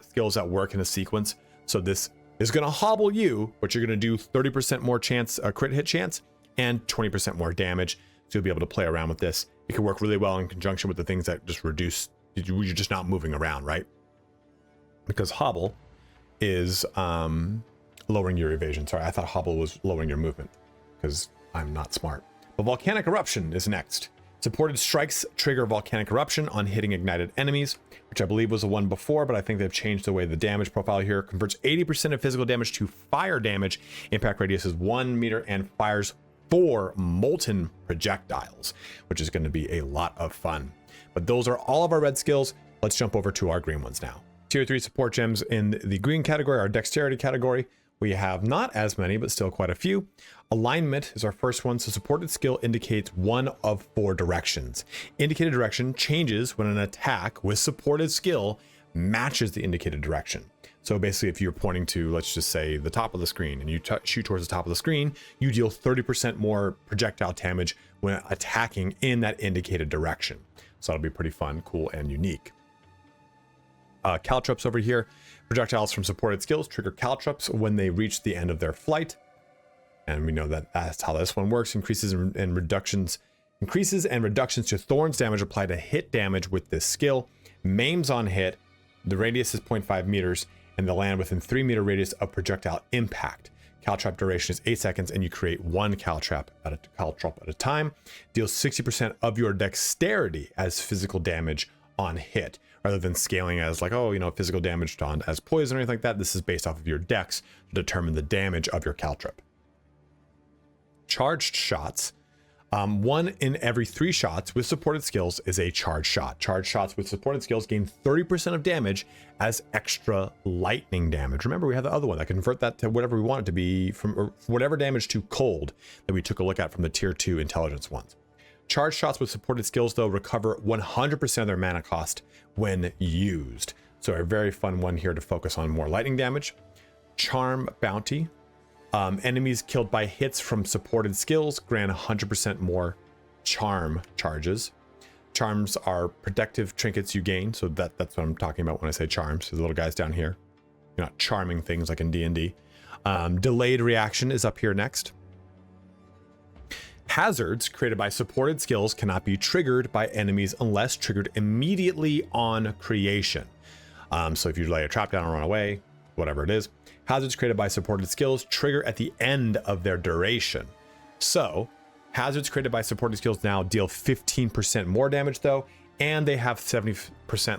skills that work in a sequence, so this is going to hobble you, but you're going to do 30% more chance, crit hit chance, and 20% more damage. So you'll be able to play around with this. It can work really well in conjunction with the things that just reduce, you're just not moving around, right? Because hobble is lowering your evasion. Sorry, I thought hobble was lowering your movement because I'm not smart. But volcanic eruption is next. Supported strikes trigger volcanic eruption on hitting ignited enemies, which I believe was the one before, but I think they've changed the way the damage profile here converts 80% of physical damage to fire damage. Impact radius is 1 meter and fires 4 molten projectiles, which is going to be a lot of fun. But those are all of our red skills. Let's jump over to our green ones now. Tier 3 support gems in the green category, our dexterity category. We have not as many, but still quite a few. Alignment is our first one. So supported skill indicates one of 4 directions. Indicated direction changes when an attack with supported skill matches the indicated direction. So basically, if you're pointing to, let's just say, the top of the screen and you shoot towards the top of the screen, you deal 30% more projectile damage when attacking in that indicated direction. So that'll be pretty fun, cool, and unique. Caltrops over here. Projectiles from supported skills trigger caltrops when they reach the end of their flight. And we know that that's how this one works. Increases and reductions to thorns damage applied to hit damage with this skill. Maims on hit The radius is 0.5 meters, and they land within 3-meter radius of projectile impact. Caltrop duration is 8 seconds, and you create one caltrop at a time. Deals 60% of your dexterity as physical damage on hit, rather than scaling as like, oh, you know, physical damage on as poison or anything like that. This is based off of your dex to determine the damage of your caltrop. Charged shots. 1 in every 3 shots with supported skills is a charged shot. Charged shots with supported skills gain 30% of damage as extra lightning damage. Remember, we have the other one that can convert that to whatever we want it to be, from or whatever damage to cold that we took a look at from the tier 2 intelligence ones. Charged shots with supported skills, though, recover 100% of their mana cost when used. So a very fun one here to focus on more lightning damage. Charm bounty. Enemies killed by hits from supported skills grant 100% more charm charges. Charms are protective trinkets you gain, so that's what I'm talking about when I say charms. So the little guys down here, you're not charming things like in D&D. Delayed reaction is up here next. Hazards created by supported skills cannot be triggered by enemies unless triggered immediately on creation. So if you lay a trap down and run away, whatever it is, hazards created by supported skills trigger at the end of their duration. So hazards created by supported skills now deal 15% more damage though, and they have 70%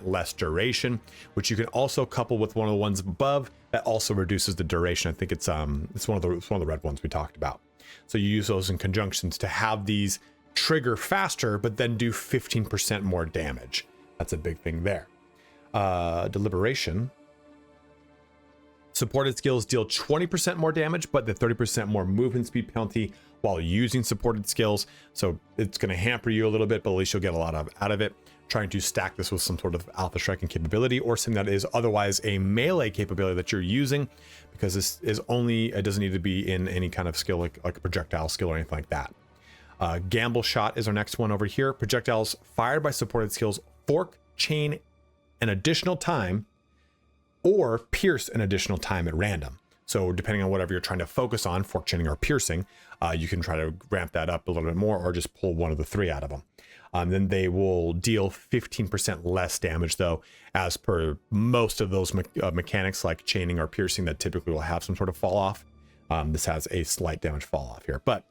less duration, which you can also couple with one of the ones above that also reduces the duration. I think it's one of the red ones we talked about. So you use those in conjunctions to have these trigger faster, but then do 15% more damage. That's a big thing there. Deliberation. Supported skills deal 20% more damage, but the 30% more movement speed penalty while using supported skills. So it's going to hamper you a little bit, but at least you'll get a lot out of it. Trying to stack this with some sort of alpha striking capability or something that is otherwise a melee capability that you're using, because this is only, it doesn't need to be in any kind of skill like a projectile skill or anything like that. Gamble shot is our next one over here. Projectiles fired by supported skills fork, chain an additional time, or pierce an additional time at random. So depending on whatever you're trying to focus on, fork, chaining, or piercing, you can try to ramp that up a little bit more or just pull one of the 3 out of them. Then they will deal 15% less damage though, as per most of those mechanics like chaining or piercing that typically will have some sort of fall off. This has a slight damage fall off here, but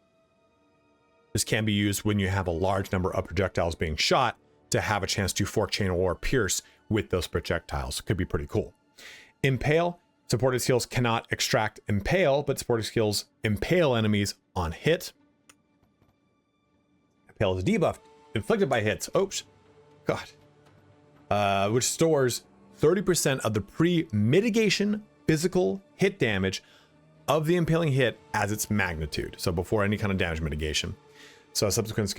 this can be used when you have a large number of projectiles being shot to have a chance to fork, chain, or pierce with those projectiles. Could be pretty cool. Impale. Supported skills cannot extract impale, but supported skills impale enemies on hit. Impale is debuffed, inflicted by hits. Oops. God. Which stores 30% of the pre-mitigation physical hit damage of the impaling hit as its magnitude. So before any kind of damage mitigation. So subsequent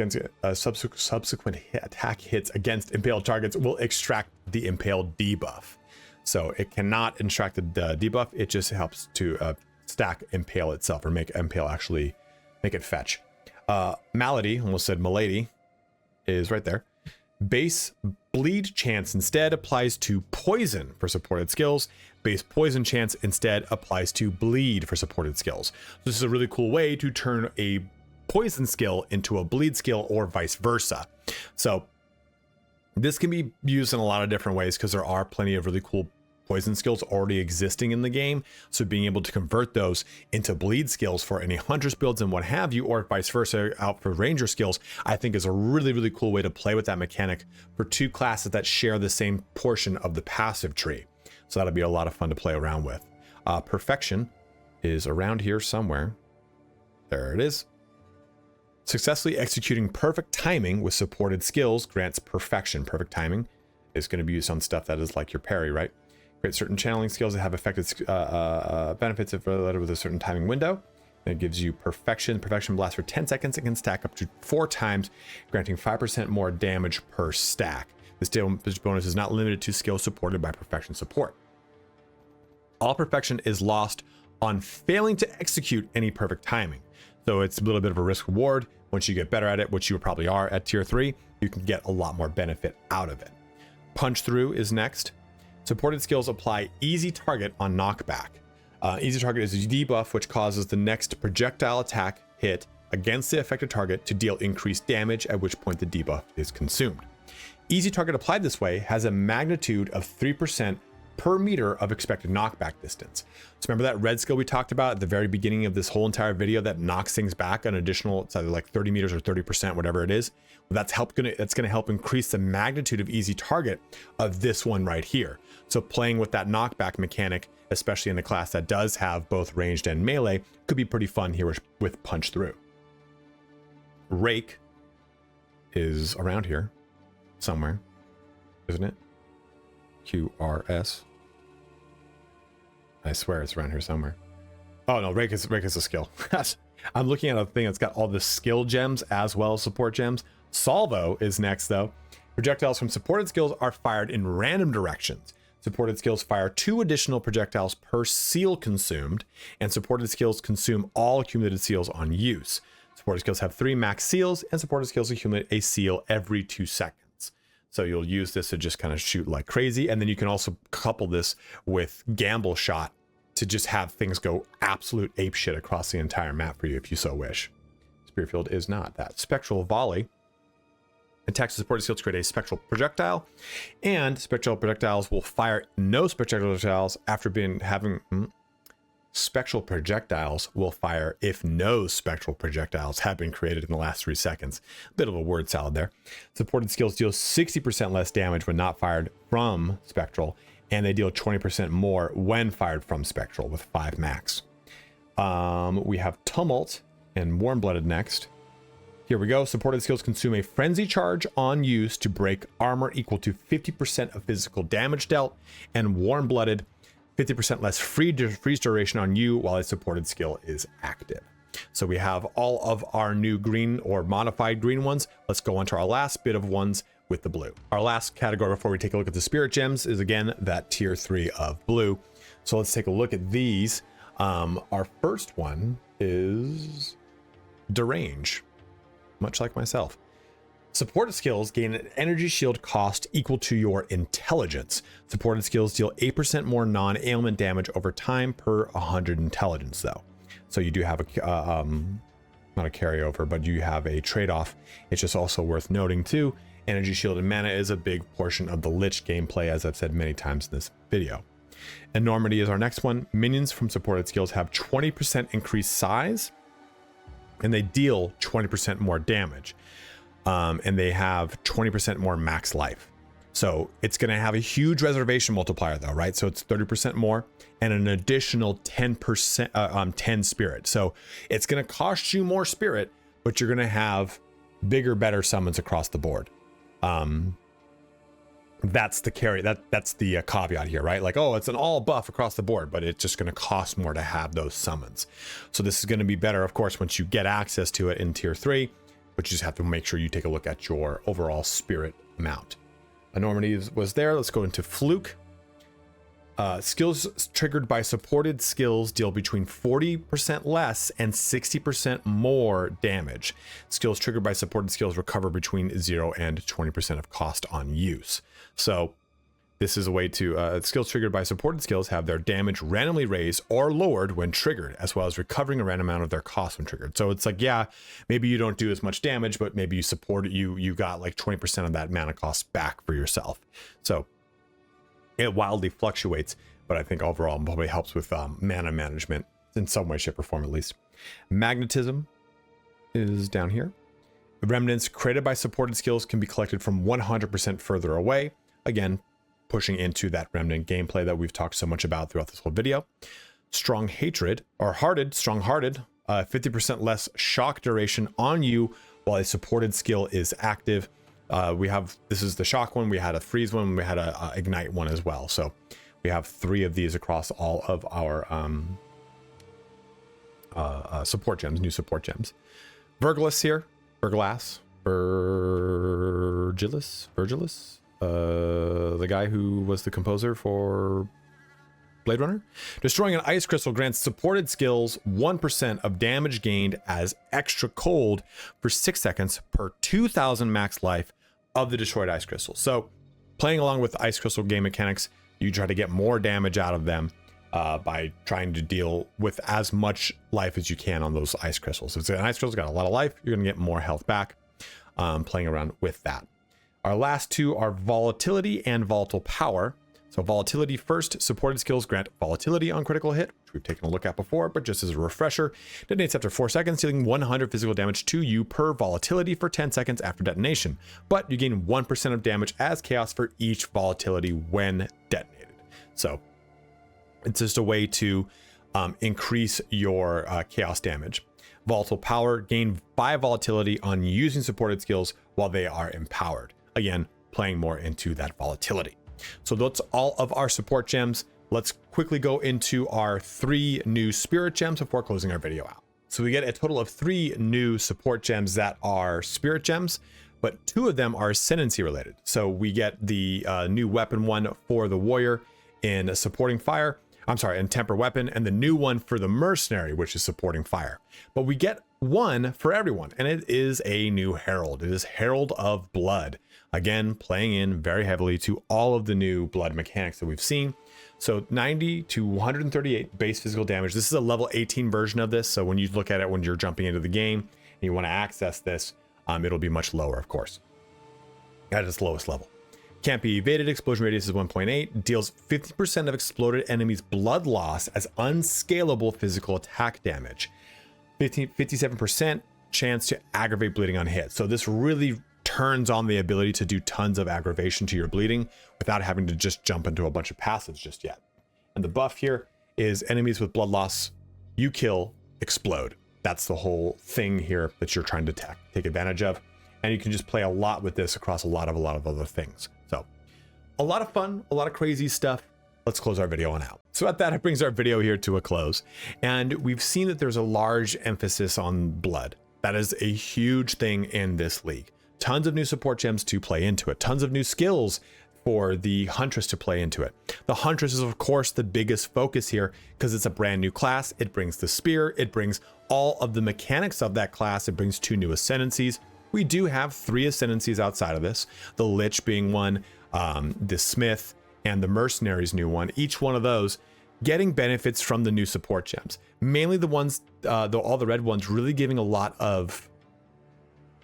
attack hits against impaled targets will extract the impaled debuff. So it cannot extract the debuff. It just helps to stack impale itself, or make impale actually make it fetch. Malady, almost said malady, is right there. Base bleed chance instead applies to poison for supported skills. Base poison chance instead applies to bleed for supported skills. This is a really cool way to turn a poison skill into a bleed skill or vice versa. So this can be used in a lot of different ways because there are plenty of really cool poison skills already existing in the game. So being able to convert those into bleed skills for any hunters builds and what have you, or vice versa out for ranger skills, I think is a really, really cool way to play with that mechanic for 2 classes that share the same portion of the passive tree. So that'll be a lot of fun to play around with. Perfection is around here somewhere. There it is. Successfully executing perfect timing with supported skills grants perfection. Perfect timing is going to be used on stuff that is like your parry, right? Create certain channeling skills that have affected benefits if related with a certain timing window. It gives you perfection. Perfection lasts for 10 seconds and can stack up to 4 times, granting 5% more damage per stack. This bonus is not limited to skills supported by perfection support. All perfection is lost on failing to execute any perfect timing. So it's a little bit of a risk reward. Once you get better at it, which you probably are at tier 3, you can get a lot more benefit out of it. Punch through is next. Supported skills apply easy target on knockback. Easy target is a debuff which causes the next projectile attack hit against the affected target to deal increased damage, at which point the debuff is consumed. Easy target applied this way has a magnitude of 3% per meter of expected knockback distance. So remember that red skill we talked about at the very beginning of this whole entire video that knocks things back an additional, it's either like 30 meters or 30%, whatever it is. Well, that's gonna help increase the magnitude of easy target of this one right here. So playing with that knockback mechanic, especially in a class that does have both ranged and melee, could be pretty fun here with punch through. Rake is around here somewhere, isn't it? QRS. I swear it's around here somewhere. Oh no, Rake is a skill. I'm looking at a thing that's got all the skill gems as well as support gems. Salvo is next though. Projectiles from supported skills are fired in random directions. Supported skills fire 2 additional projectiles per seal consumed, and supported skills consume all accumulated seals on use. Supported skills have 3 max seals, and supported skills accumulate a seal every 2 seconds. So you'll use this to just kind of shoot like crazy, and then you can also couple this with Gamble Shot to just have things go absolute ape shit across the entire map for you if you so wish. Spearfield is not that. Spectral Volley attacks the supported skills to create a spectral projectile, and spectral projectiles will fire no spectral projectiles after spectral projectiles will fire if no spectral projectiles have been created in the last 3 seconds. Bit of a word salad there. Supported skills deal 60% less damage when not fired from spectral, and they deal 20% more when fired from spectral with 5 max. We have Tumult and Warm-Blooded next. Here we go. Supported skills consume a frenzy charge on use to break armor equal to 50% of physical damage dealt, and Warm-Blooded 50% less freeze duration on you while a supported skill is active. So we have all of our new green or modified green ones. Let's go on to our last bit of ones with the blue. Our last category before we take a look at the spirit gems is again that tier 3 of blue. So let's take a look at these. Our first one is Derange. Much like myself. Supported skills gain an energy shield cost equal to your intelligence. Supported skills deal 8% more non-ailment damage over time per 100 intelligence though. So you do have a, not a carryover, but you have a trade-off. It's just also worth noting too, energy shield and mana is a big portion of the Lich gameplay, as I've said many times in this video. Enormity is our next one. Minions from supported skills have 20% increased size, and they deal 20% more damage, and they have 20% more max life. So it's going to have a huge reservation multiplier though, right? So it's 30% more and an additional 10%, 10 spirit. So it's going to cost you more spirit, but you're going to have bigger, better summons across the board. That's the carry. That's the caveat here, right? Like, oh, it's an all buff across the board, but it's just going to cost more to have those summons. So this is going to be better, of course, once you get access to it in tier 3, but you just have to make sure you take a look at your overall spirit amount. Enormity was there. Let's go into Fluke. Skills triggered by supported skills deal between 40% less and 60% more damage. Skills triggered by supported skills recover between 0 and 20% of cost on use. So this is a way to, skills triggered by supported skills have their damage randomly raised or lowered when triggered, as well as recovering a random amount of their cost when triggered. So it's like, yeah, maybe you don't do as much damage, but maybe you support it, you got like 20% of that mana cost back for yourself. So it wildly fluctuates, but I think overall it probably helps with mana management in some way, shape, or form at least. Magnetism is down here. Remnants created by supported skills can be collected from 100% further away. Again, pushing into that remnant gameplay that we've talked so much about throughout this whole video. Strong Hatred, or Hearted, Strong-Hearted, 50% less shock duration on you while a supported skill is active. This is the shock one, we had a freeze one, we had a ignite one as well. So we have 3 of these across all of our support gems, new support gems. Virgilus here, Virgilis, the guy who was the composer for Blade Runner. Destroying an ice crystal grants supported skills 1% of damage gained as extra cold for 6 seconds per 2,000 max life of the destroyed ice crystal. So playing along with ice crystal game mechanics, you try to get more damage out of them by trying to deal with as much life as you can on those ice crystals. If it's an ice crystal got a lot of life, you're going to get more health back, playing around with that. Our last two are Volatility and Volatile Power. So Volatility first, supported skills grant Volatility on critical hit, which we've taken a look at before, but just as a refresher, detonates after 4 seconds, dealing 100 physical damage to you per Volatility for 10 seconds after detonation. But you gain 1% of damage as Chaos for each Volatility when detonated. So it's just a way to increase your Chaos damage. Volatile Power, gain 5 Volatility on using supported skills while they are empowered. Again, playing more into that Volatility. So that's all of our support gems. Let's quickly go into our 3 new spirit gems before closing our video out. So we get a total of 3 new support gems that are spirit gems, but 2 of them are ascendancy related. So we get the new weapon one for the warrior in supporting fire. I'm sorry, in temper weapon, and the new one for the mercenary, which is supporting fire. But we get one for everyone, and it is a new herald. It is Herald of Blood. Again, playing in very heavily to all of the new blood mechanics that we've seen. So 90 to 138 base physical damage. This is a level 18 version of this. So when you look at it when you're jumping into the game and you want to access this, it'll be much lower, of course, at its lowest level. Can't be evaded. Explosion radius is 1.8. Deals 50% of exploded enemies' blood loss as unscalable physical attack damage. 57% chance to aggravate bleeding on hit. So this really turns on the ability to do tons of aggravation to your bleeding without having to just jump into a bunch of passives just yet. And the buff here is enemies with blood loss you kill explode. That's the whole thing here that you're trying to take advantage of. And you can just play a lot with this across a lot of other things. So a lot of fun, a lot of crazy stuff. Let's close our video on out. So at that, it brings our video here to a close. And we've seen that there's a large emphasis on blood. That is a huge thing in this league. Tons of new support gems to play into it. Tons of new skills for the Huntress to play into it. The Huntress is, of course, the biggest focus here because it's a brand new class. It brings the spear. It brings all of the mechanics of that class. It brings 2 new ascendancies. We do have 3 ascendancies outside of this. The Lich being one, the Smith, and the Mercenary's new one. Each one of those getting benefits from the new support gems. Mainly the ones, all the red ones, really giving a lot of,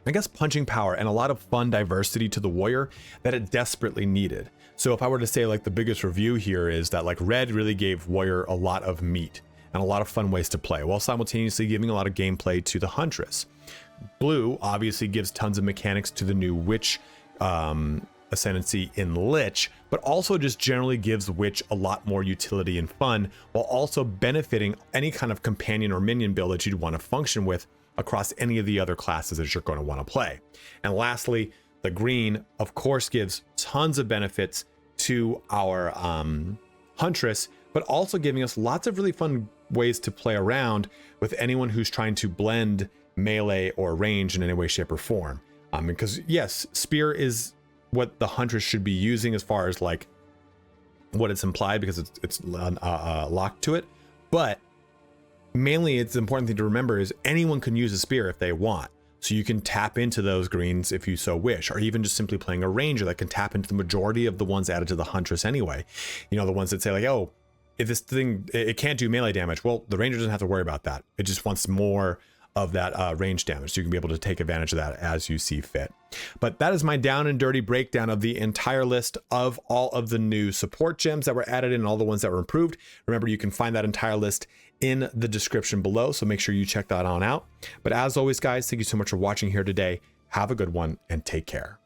I guess, punching power and a lot of fun diversity to the warrior that it desperately needed. So if I were to say like the biggest review here is that like red really gave warrior a lot of meat and a lot of fun ways to play while simultaneously giving a lot of gameplay to the Huntress. Blue obviously gives tons of mechanics to the new witch ascendancy in Lich, but also just generally gives witch a lot more utility and fun while also benefiting any kind of companion or minion build that you'd want to function with across any of the other classes that you're going to want to play. And lastly, the green, of course, gives tons of benefits to our Huntress, but also giving us lots of really fun ways to play around with anyone who's trying to blend melee or range in any way, shape, or form. Because yes, spear is what the Huntress should be using as far as like what it's implied because it's locked to it, but mainly it's the important thing to remember is anyone can use a spear if they want. So you can tap into those greens if you so wish, or even just simply playing a ranger that can tap into the majority of the ones added to the Huntress anyway. You know, the ones that say like, oh, if this thing, it can't do melee damage. Well, the ranger doesn't have to worry about that. It just wants more of that range damage. So you can be able to take advantage of that as you see fit. But that is my down and dirty breakdown of the entire list of all of the new support gems that were added in and all the ones that were improved. Remember, you can find that entire list in the description below. So make sure you check that on out. But as always, guys, thank you so much for watching here today. Have a good one and take care.